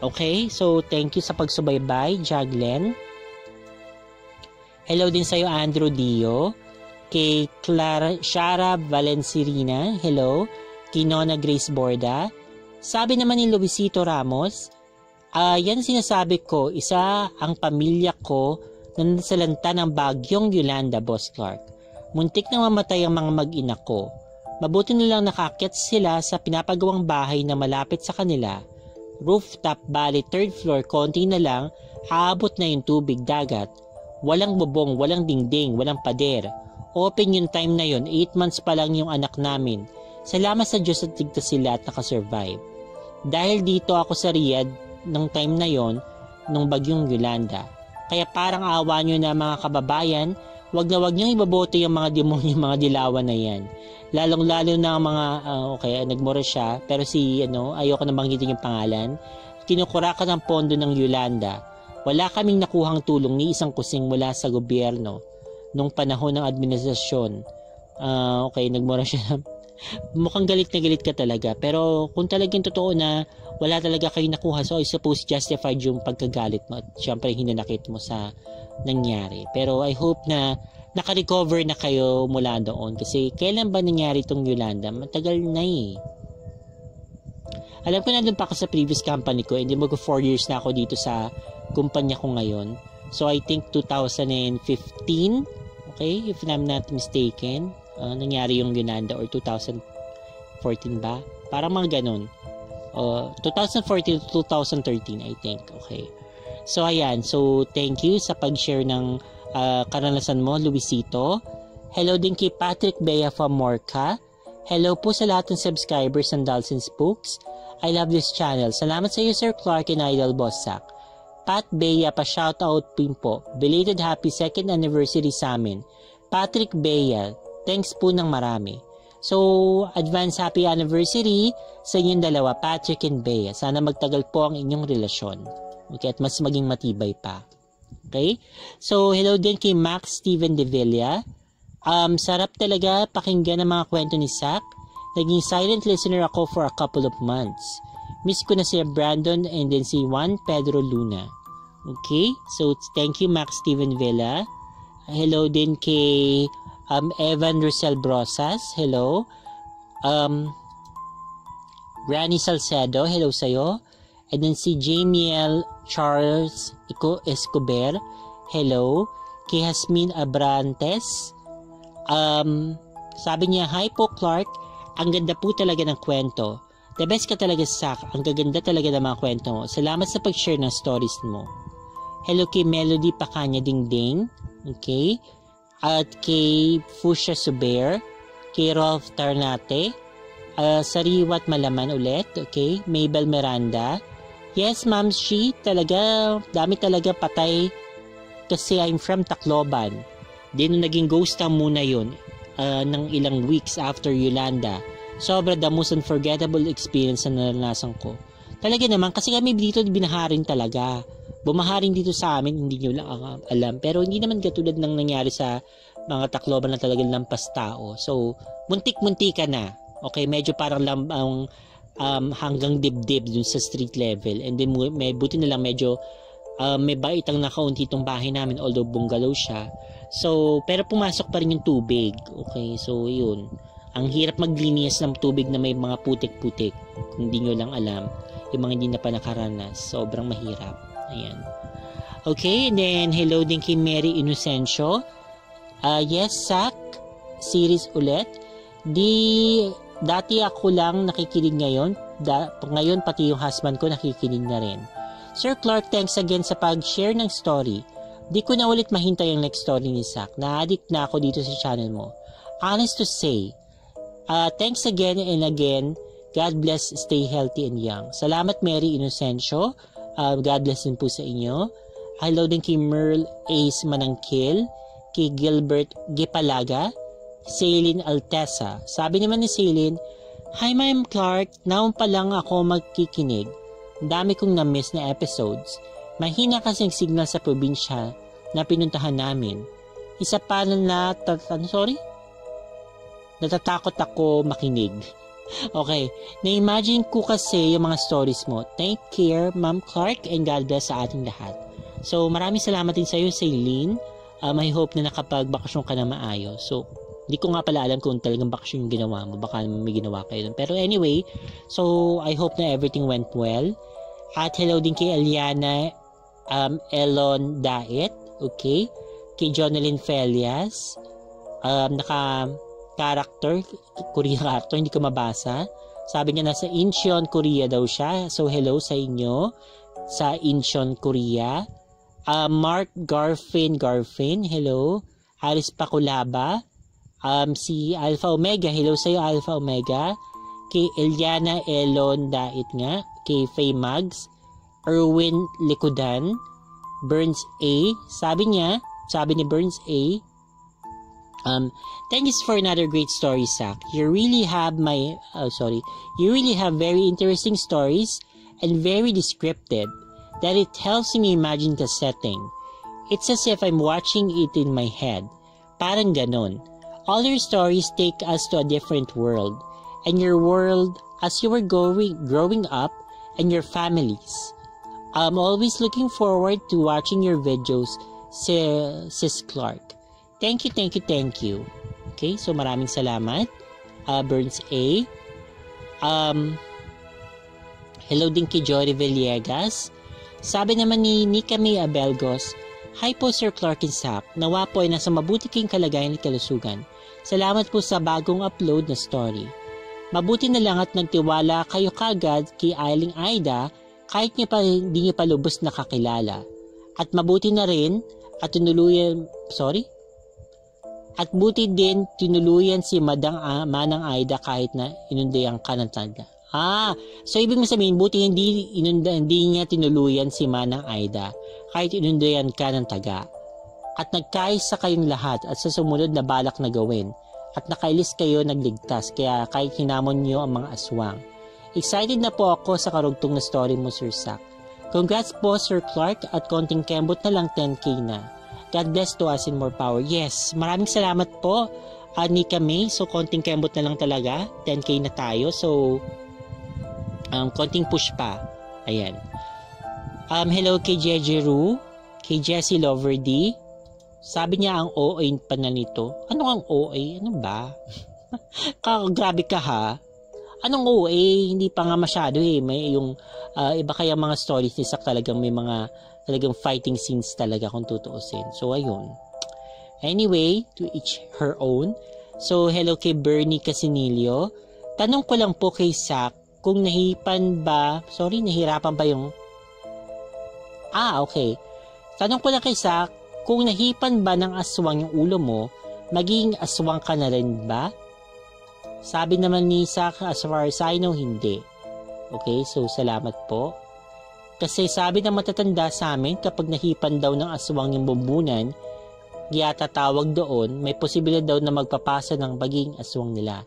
Okay. So, thank you sa pagsubaybay, Jaglen. Hello din sa'yo, Andrew Dio. Kay Shara Valencirina. Hello. Kay Nona Grace Borda. Sabi naman ni Luisito Ramos, yan sinasabi ko, isa ang pamilya ko na nasalanta ng bagyong Yolanda, Boss Clark. Muntik na mamatay ang mga mag-ina ko. Mabuti nilang nakaakyat sila sa pinapagawang bahay na malapit sa kanila. Rooftop, bali, third floor, konti na lang, aabot na yung tubig dagat. Walang bubong, walang dingding, walang pader. Open yung time na yun. 8 months pa lang yung anak namin. Salamat sa Diyos at ligtas sila at nakasurvive. Dahil dito ako sa Riyadh ng time na yon, nung bagyong Yolanda. Kaya parang awa nyo na mga kababayan, wag nyo ibaboto yung mga demonyo, mga dilawan na yan. Lalong-lalo na mga, nagmura siya, pero ayoko na banggitin yung pangalan. Kinukurakan ng pondo ng Yolanda. Wala kaming nakuhang tulong ni isang kusing mula sa gobyerno nung panahon ng administrasyon. Nagmura siya. Mukhang galit na galit ka talaga. Pero kung talagang totoo na wala talaga kayo nakuha, so I suppose justified yung pagkagalit mo at syempre hinanakit mo sa nangyari. Pero I hope na naka-recover na kayo mula doon. Kasi kailan ba nangyari itong Yolanda? Matagal na eh. Alam ko nandun pa ako sa previous company ko, hindi mag 4 years na ako dito sa kumpanya ko ngayon. So I think 2015, okay, if I'm not mistaken, nangyari yung Yolanda, or 2014 ba? Parang mga ganun. 2014 to 2013, I think. Okay. So ayan, so thank you sa pag-share ng karanasan mo, Luisito. Hello din kay Patrick Bea from Morca. Hello po sa lahat ng subscribers ng Dolls and Spooks. I love this channel. Salamat sa iyo, Sir Clark and Idol Bossak. Pat Bea, pa-shoutout po. Belated happy 2nd anniversary sa amin. Patrick Bea, thanks po ng marami. So, advance happy anniversary sa inyong dalawa, Patrick and Bea. Sana magtagal po ang inyong relasyon. Okay, at mas maging matibay pa. Okay? So, hello din kay Max Steven De Villa. Sarap talaga pakinggan ang mga kwento ni Sak. Naging silent listener ako for a couple of months. Miss ko na si Brandon and then si Juan Pedro Luna. Okay? So, thank you Max Steven Villa. Hello din kay Evan Rosel Brosas. Hello. Granny Salcedo. Hello sa'yo. And then si Jamiel Charles Escobar. Hello. Kay Hasmin Abrantes. Sabi niya, hi po Clark. Ang ganda po talaga ng kwento. The best ka talaga, Sak. Ang gaganda talaga ng mga kwento mo. Salamat sa pag-share ng stories mo. Hello kay Melody Pacanya Dingding. Okay. At kay Fushia Suber. Kay Rolf Tarnate. Sariwat Malaman ulit. Okay. Mabel Miranda. Yes, Ma'am Shi. Talaga, dami talaga patay. Kasi I'm from Tacloban. Then naging ghost town muna yun. Ng ilang weeks after Yolanda. Sobra the most unforgettable experience na naranasan ko. Talaga naman, kasi kami dito binaharin talaga. Bumaharin dito sa amin, hindi nyo lang alam. Pero hindi naman katulad ng nangyari sa mga Tacloban na talagang lampas tao. So, muntik-muntika na. Okay, medyo parang hanggang dibdib dun sa street level. And then, buti na lang medyo may baitang nakaunti itong bahay namin, although bungalow siya. So, pero pumasok pa rin yung tubig. Okay, so yun. Ang hirap maglinis ng tubig na may mga putik-putik. Kung hindi nyo lang alam. Yung mga hindi na pa nakaranas. Sobrang mahirap. Ayan. Okay, and then hello din kay Mary Inocencio. Yes, Sak. Series ulit. Dati ako lang nakikinig ngayon. Ngayon pati yung husband ko nakikinig na rin. Sir Clark, thanks again sa pag-share ng story. Di ko na ulit mahintay ang next story ni Sak. Na-addict na ako dito sa channel mo. Honest to say, thanks again and again. God bless, stay healthy and young. Salamat Mary Inocencio. God bless din po sa inyo. Hello din kay Merle Ace Manangkil. Kay Gilbert Gipalaga. Celine Altesa. Sabi naman ni Celine, hi Ma'am Clark, naon pa lang ako magkikinig. Dami kong na-miss na episodes. Mahina kasing signal sa probinsya na pinuntahan namin. Isa pa na natatakot ako makinig. Okay, na-imagine ko kasi yung mga stories mo. Take care, Ma'am Clark, and God bless sa ating lahat. So, maraming salamat din sa iyo, Celine. I hope na nakapagbakasyon ka na maayos. So, hindi ko nga pala alam kung talagang bakasyon yung ginawa mo. Baka may ginawa kayo. Pero anyway, so, I hope na everything went well. At hello din kay Eliana Elon Daet, okay? Kay Jonalyn Felias, naka-character, Korean character, hindi ko mabasa. Sabi niya nasa Incheon, Korea daw siya. So, hello sa inyo, sa Incheon, Korea. Mark Garfin, hello. Aris Pakulaba, Si Alpha Omega, hello sa'yo Alpha Omega. Kay Eliana Elon Dait nga. Kay Faye Mags. Erwin Likudan. Burns A. Sabi ni Burns A. Thanks for another great story, Zach. You really have very interesting stories and very descriptive that it helps me imagine the setting. It's as if I'm watching it in my head. Parang ganon. All your stories take us to a different world, and your world as you were growing up, and your families. I'm always looking forward to watching your videos, Sis Clark. Thank you. Okay, so maraming salamat. Burns A. Hello din kay Jory Villegas. Sabi naman ni Nika May Abelgos, hi po Sir Clark and Zach. Nawa po ay nasa mabuti kayong kalagayan at kalusugan. Salamat po sa bagong upload na story. Mabuti na lang at nagtiwala kayo kagad kay Ailing Aida kahit hindi niyo pa lubos nakakilala. At mabuti na rin at buti din tinuluyan si Manang Aida kahit na inundayan ka ng tanda. So ibig sabihin buti hindi niya tinuluyan si Manang Aida kahit inundayan ka ng taga. At nagkaisa kayong lahat at sa sumunod na balak na gawin. At nakailis kayo nagligtas kaya kahit hinamon niyo ang mga aswang. Excited na po ako sa karugtong na story mo, Sir Zach. Congrats po, Sir Clark, at konting kembot na lang 10K na. God bless to us and more power. Yes, maraming salamat po, Nika May. So, konting kembot na lang talaga. 10K na tayo. So, konting push pa. Ayan. Hello kay Jeje Ru, kay Jessie Lover D. Sabi niya ang OA pa na nito. Ano ang OA? Ano ba? Grabe ka ha. Anong OA? Hindi pa nga masyado eh. May yung iba kaya mga stories ni Zach talagang may mga talagang fighting scenes talaga kung tutuusin. So ayun. Anyway, to each her own. So hello kay Bernie Casinilio. Tanong ko lang po kay Zach kung nahirapan ba yung okay. Tanong ko lang kay Zach kung nahipan ba ng aswang yung ulo mo, magiging aswang ka na rin ba? Sabi naman ni Zach, as far as I know, hindi. Okay, so salamat po. Kasi sabi ng matatanda sa amin, kapag nahipan daw ng aswang yung bumbunan, yata tawag doon, may posibilidad daw na magpapasa ng baging aswang nila.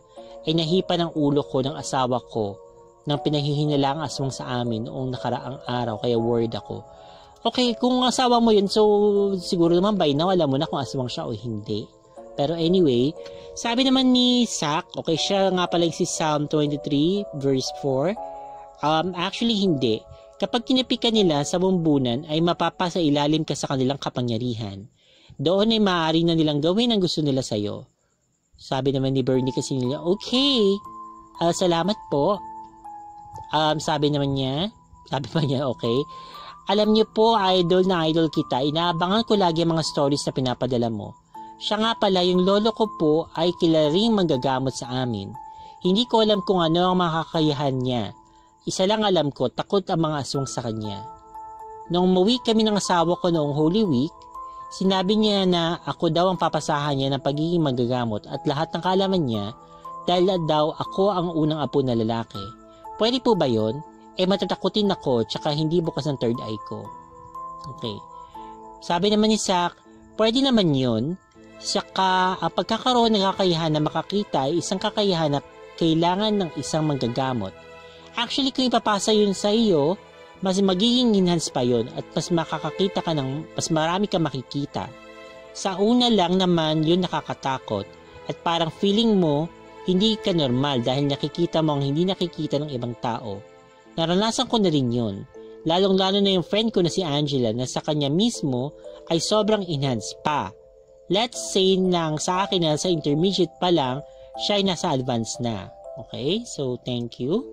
Ay nahipan ang ulo ko ng asawa ko nang pinahihinala ang aswang sa amin noong nakaraang araw, kaya worried ako. Okay, kung asawa mo yun, so siguro naman by now alam mo na kung aswang siya o hindi. Pero anyway, sabi naman ni Zach, okay, siya nga pala si Psalm 23 verse 4. Actually hindi. Kapag kinapikan nila sa bumbunan ay mapapasa ilalim ka sa kanilang kapangyarihan. Doon ay maaari na nilang gawin ang gusto nila sa'yo. Sabi naman ni Bernie kasi nila, okay, salamat po. Sabi niya, okay. Alam niyo po, idol kita, inaabangan ko lagi ang mga stories na pinapadala mo. Siya nga pala, yung lolo ko po ay kilaring manggagamot sa amin. Hindi ko alam kung ano ang makakayahan niya. Isa lang alam ko, takot ang mga aswang sa kanya. Noong umuwi kami ng asawa ko noong Holy Week, sinabi niya na ako daw ang papasahan niya ng pagiging manggagamot at lahat ng kaalaman niya dahil daw ako ang unang apo na lalaki. Pwede po ba yon? Matatakutin ako tsaka hindi bukas ang third eye ko. Okay. Sabi naman ni Zach, pwede naman yun. Saka ang pagkakaroon ng kakayahan na makakita ay isang kakayahan na kailangan ng isang manggagamot. Actually, kung ipapasa yun sa iyo, mas magiging enhance pa yun at mas makakakita ka ng mas marami ka makikita. Sa una lang naman yun nakakatakot at parang feeling mo hindi ka normal dahil nakikita mo ang hindi nakikita ng ibang tao. Naranasan ko na rin yun. Lalong-lalo na yung friend ko na si Angela na sa kanya mismo ay sobrang enhanced pa. Let's say nang sa akin na sa intermediate pa lang, siya ay nasa advanced na. Okay? So, thank you.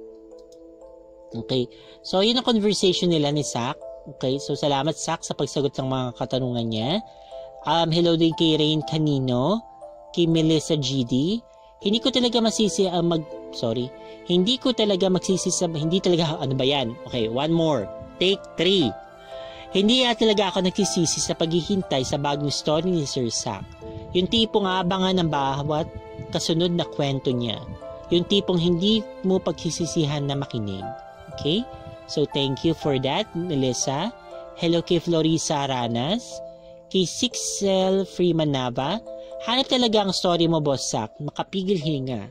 Okay. So, yun ang conversation nila ni Zach. Okay? So, salamat Zach sa pagsagot ng mga katanungan niya. Hello din kay Rain Canino, kay Melissa GD. Hindi ko talaga ano ba yan? Okay, one more. Take 3. Hindi talaga ako nagsisisi sa paghihintay sa bagong story ni Sir Zach. Yung tipong aabangan ng bawat kasunod na kwento niya. Yung tipong hindi mo pagsisisihan na makinig. Okay? So, thank you for that, Melissa. Hello kay Florisa Aranas. Kay Sixel Freeman Nava. Hanap talaga ang story mo, Boss Sak. Makapigil hinga.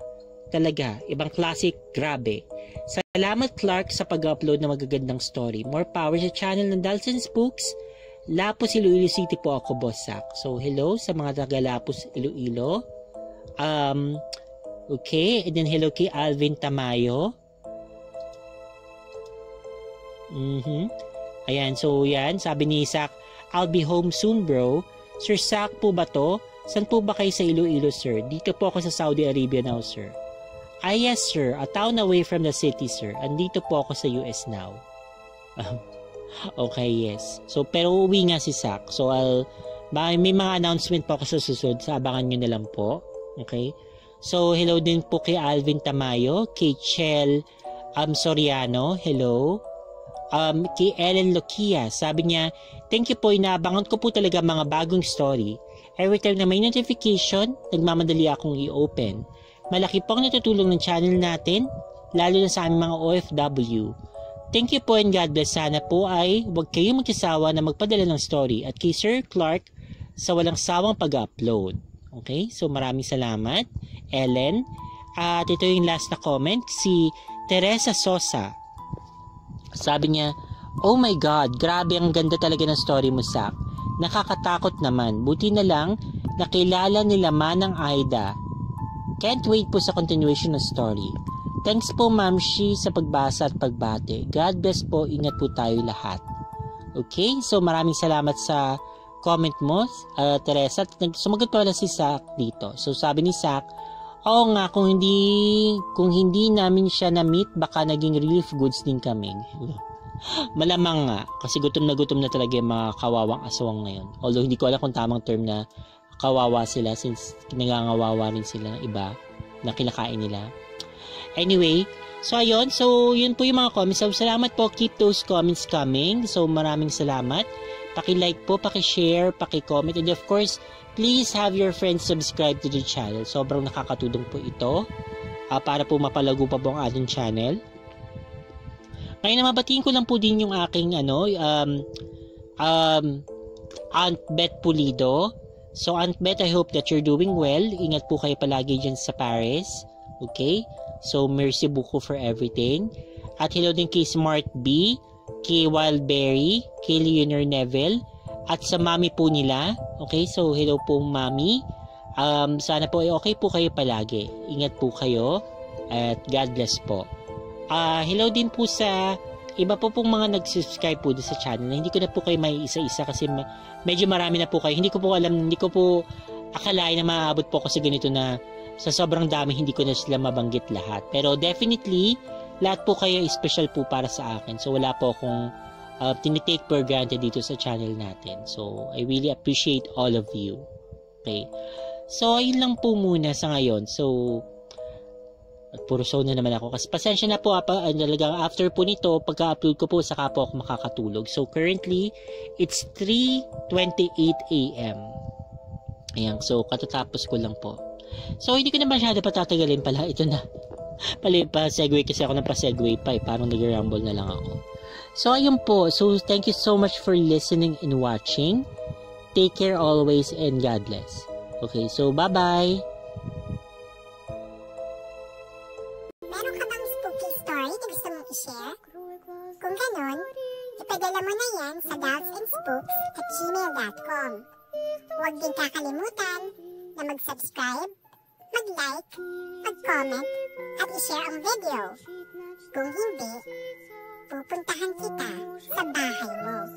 Talaga, ibang classic, grabe. Salamat, Clark, sa pag-upload ng magagandang story. More power sa channel ng Dalton Spooks. Lapos, Iloilo City po ako, Boss Sak. So, hello sa mga taga-Lapos, Iloilo. Okay, and then hello kay Alvin Tamayo. Ayan, so yan, sabi ni Sak, I'll be home soon, bro. Sir Sak po ba to? San po ba kayo sa Iloilo, sir? Dito po ako sa Saudi Arabia now, sir. Yes, sir. A town away from the city, sir. Andito po ako sa US now. Okay, yes. So, pero uuwi nga si Sak. So, may mga announcement po ako sa susunod. So, abangan nyo na lang po. Okay? So, hello din po kay Alvin Tamayo, kay Chel Soriano, hello. Kay Ellen Lokia, sabi niya, thank you po, inaabangan ko po talaga mga bagong story. Every time na may notification, nagmamadali akong i-open. Malaki po ang natutulong ng channel natin, lalo na sa aming mga OFW. Thank you po and God bless. Sana po ay huwag kayong magsasawa na magpadala ng story at kay Sir Clark sa walang sawang pag-upload. Okay, so maraming salamat, Ellen. At ito yung last na comment, si Teresa Sosa. Sabi niya, oh my God, grabe ang ganda talaga ng story mo, Sak. Nakakatakot naman. Buti na lang, nakilala nila Manang Aida. Can't wait po sa continuation ng story. Thanks po, Ma'am Shi, sa pagbasa at pagbate. God bless po, ingat po tayo lahat. Okay, so maraming salamat sa comment mo, Teresa. Sumagot pala si Sak dito. So sabi ni Sak, oo nga, kung hindi namin siya na-meet, baka naging relief goods din kami. Malamang nga, kasi gutom na talaga yung mga kawawang aswang ngayon. Although hindi ko alam kung tamang term na kawawa sila since nangangawawa rin sila ng iba na kinakain nila. Anyway, so ayun, so yun po yung mga comments. So salamat po, keep those comments coming. So maraming salamat. Paki-like po, paki-share, paki-comment, and of course, please have your friends subscribe to the channel. Sobrang nakakatulong po ito para po mapalago pa po ang ating channel. Ngayon, mabatiin ko lang po din yung aking Aunt Beth Pulido. So Aunt Beth, I hope that you're doing well. Ingat po kayo palagi dyan sa Paris. Okay? So merci beaucoup for everything. At hello din kay Smart B, kay Wildberry, kay Leonor Neville, at sa mami po nila. Okay, so hello po mami. Sana po ay okay po kayo palagi. Ingat po kayo at God bless po. Hello din po sa iba po pong mga nag-subscribe po sa channel. Hindi ko na po kayo may isa-isa kasi medyo marami na po kayo. Hindi ko po alam, hindi ko po akalain na maaabot po ako sa ganito na sa sobrang dami hindi ko na sila mabanggit lahat. Pero definitely, lahat po kayo special po para sa akin. So wala po akong tinitake for granted dito sa channel natin. So I really appreciate all of you. Okay. So ayun lang po muna sa ngayon. So at puro show na naman ako. Kasi pasensya na po, talagang after po nito, pagka-upload ko po, saka po ako makakatulog. So, currently, it's 3:28 a.m. Ayan, so, katatapos ko lang po. So, hindi ko na masyado patatagalin pala. Ito na. Pa-segue kasi ako ng pa-segue pa eh. Parang nag-rumble na lang ako. So, ayun po. So, thank you so much for listening and watching. Take care always and God bless. Okay, so, bye-bye! I-share? Kung ganon, ipadala mo na yan sa dalsandspooks@gmail.com. Huwag din kakalimutan na mag-subscribe, mag-like, mag-comment, at i-share ang video. Kung hindi, pupuntahan kita sa bahay mo.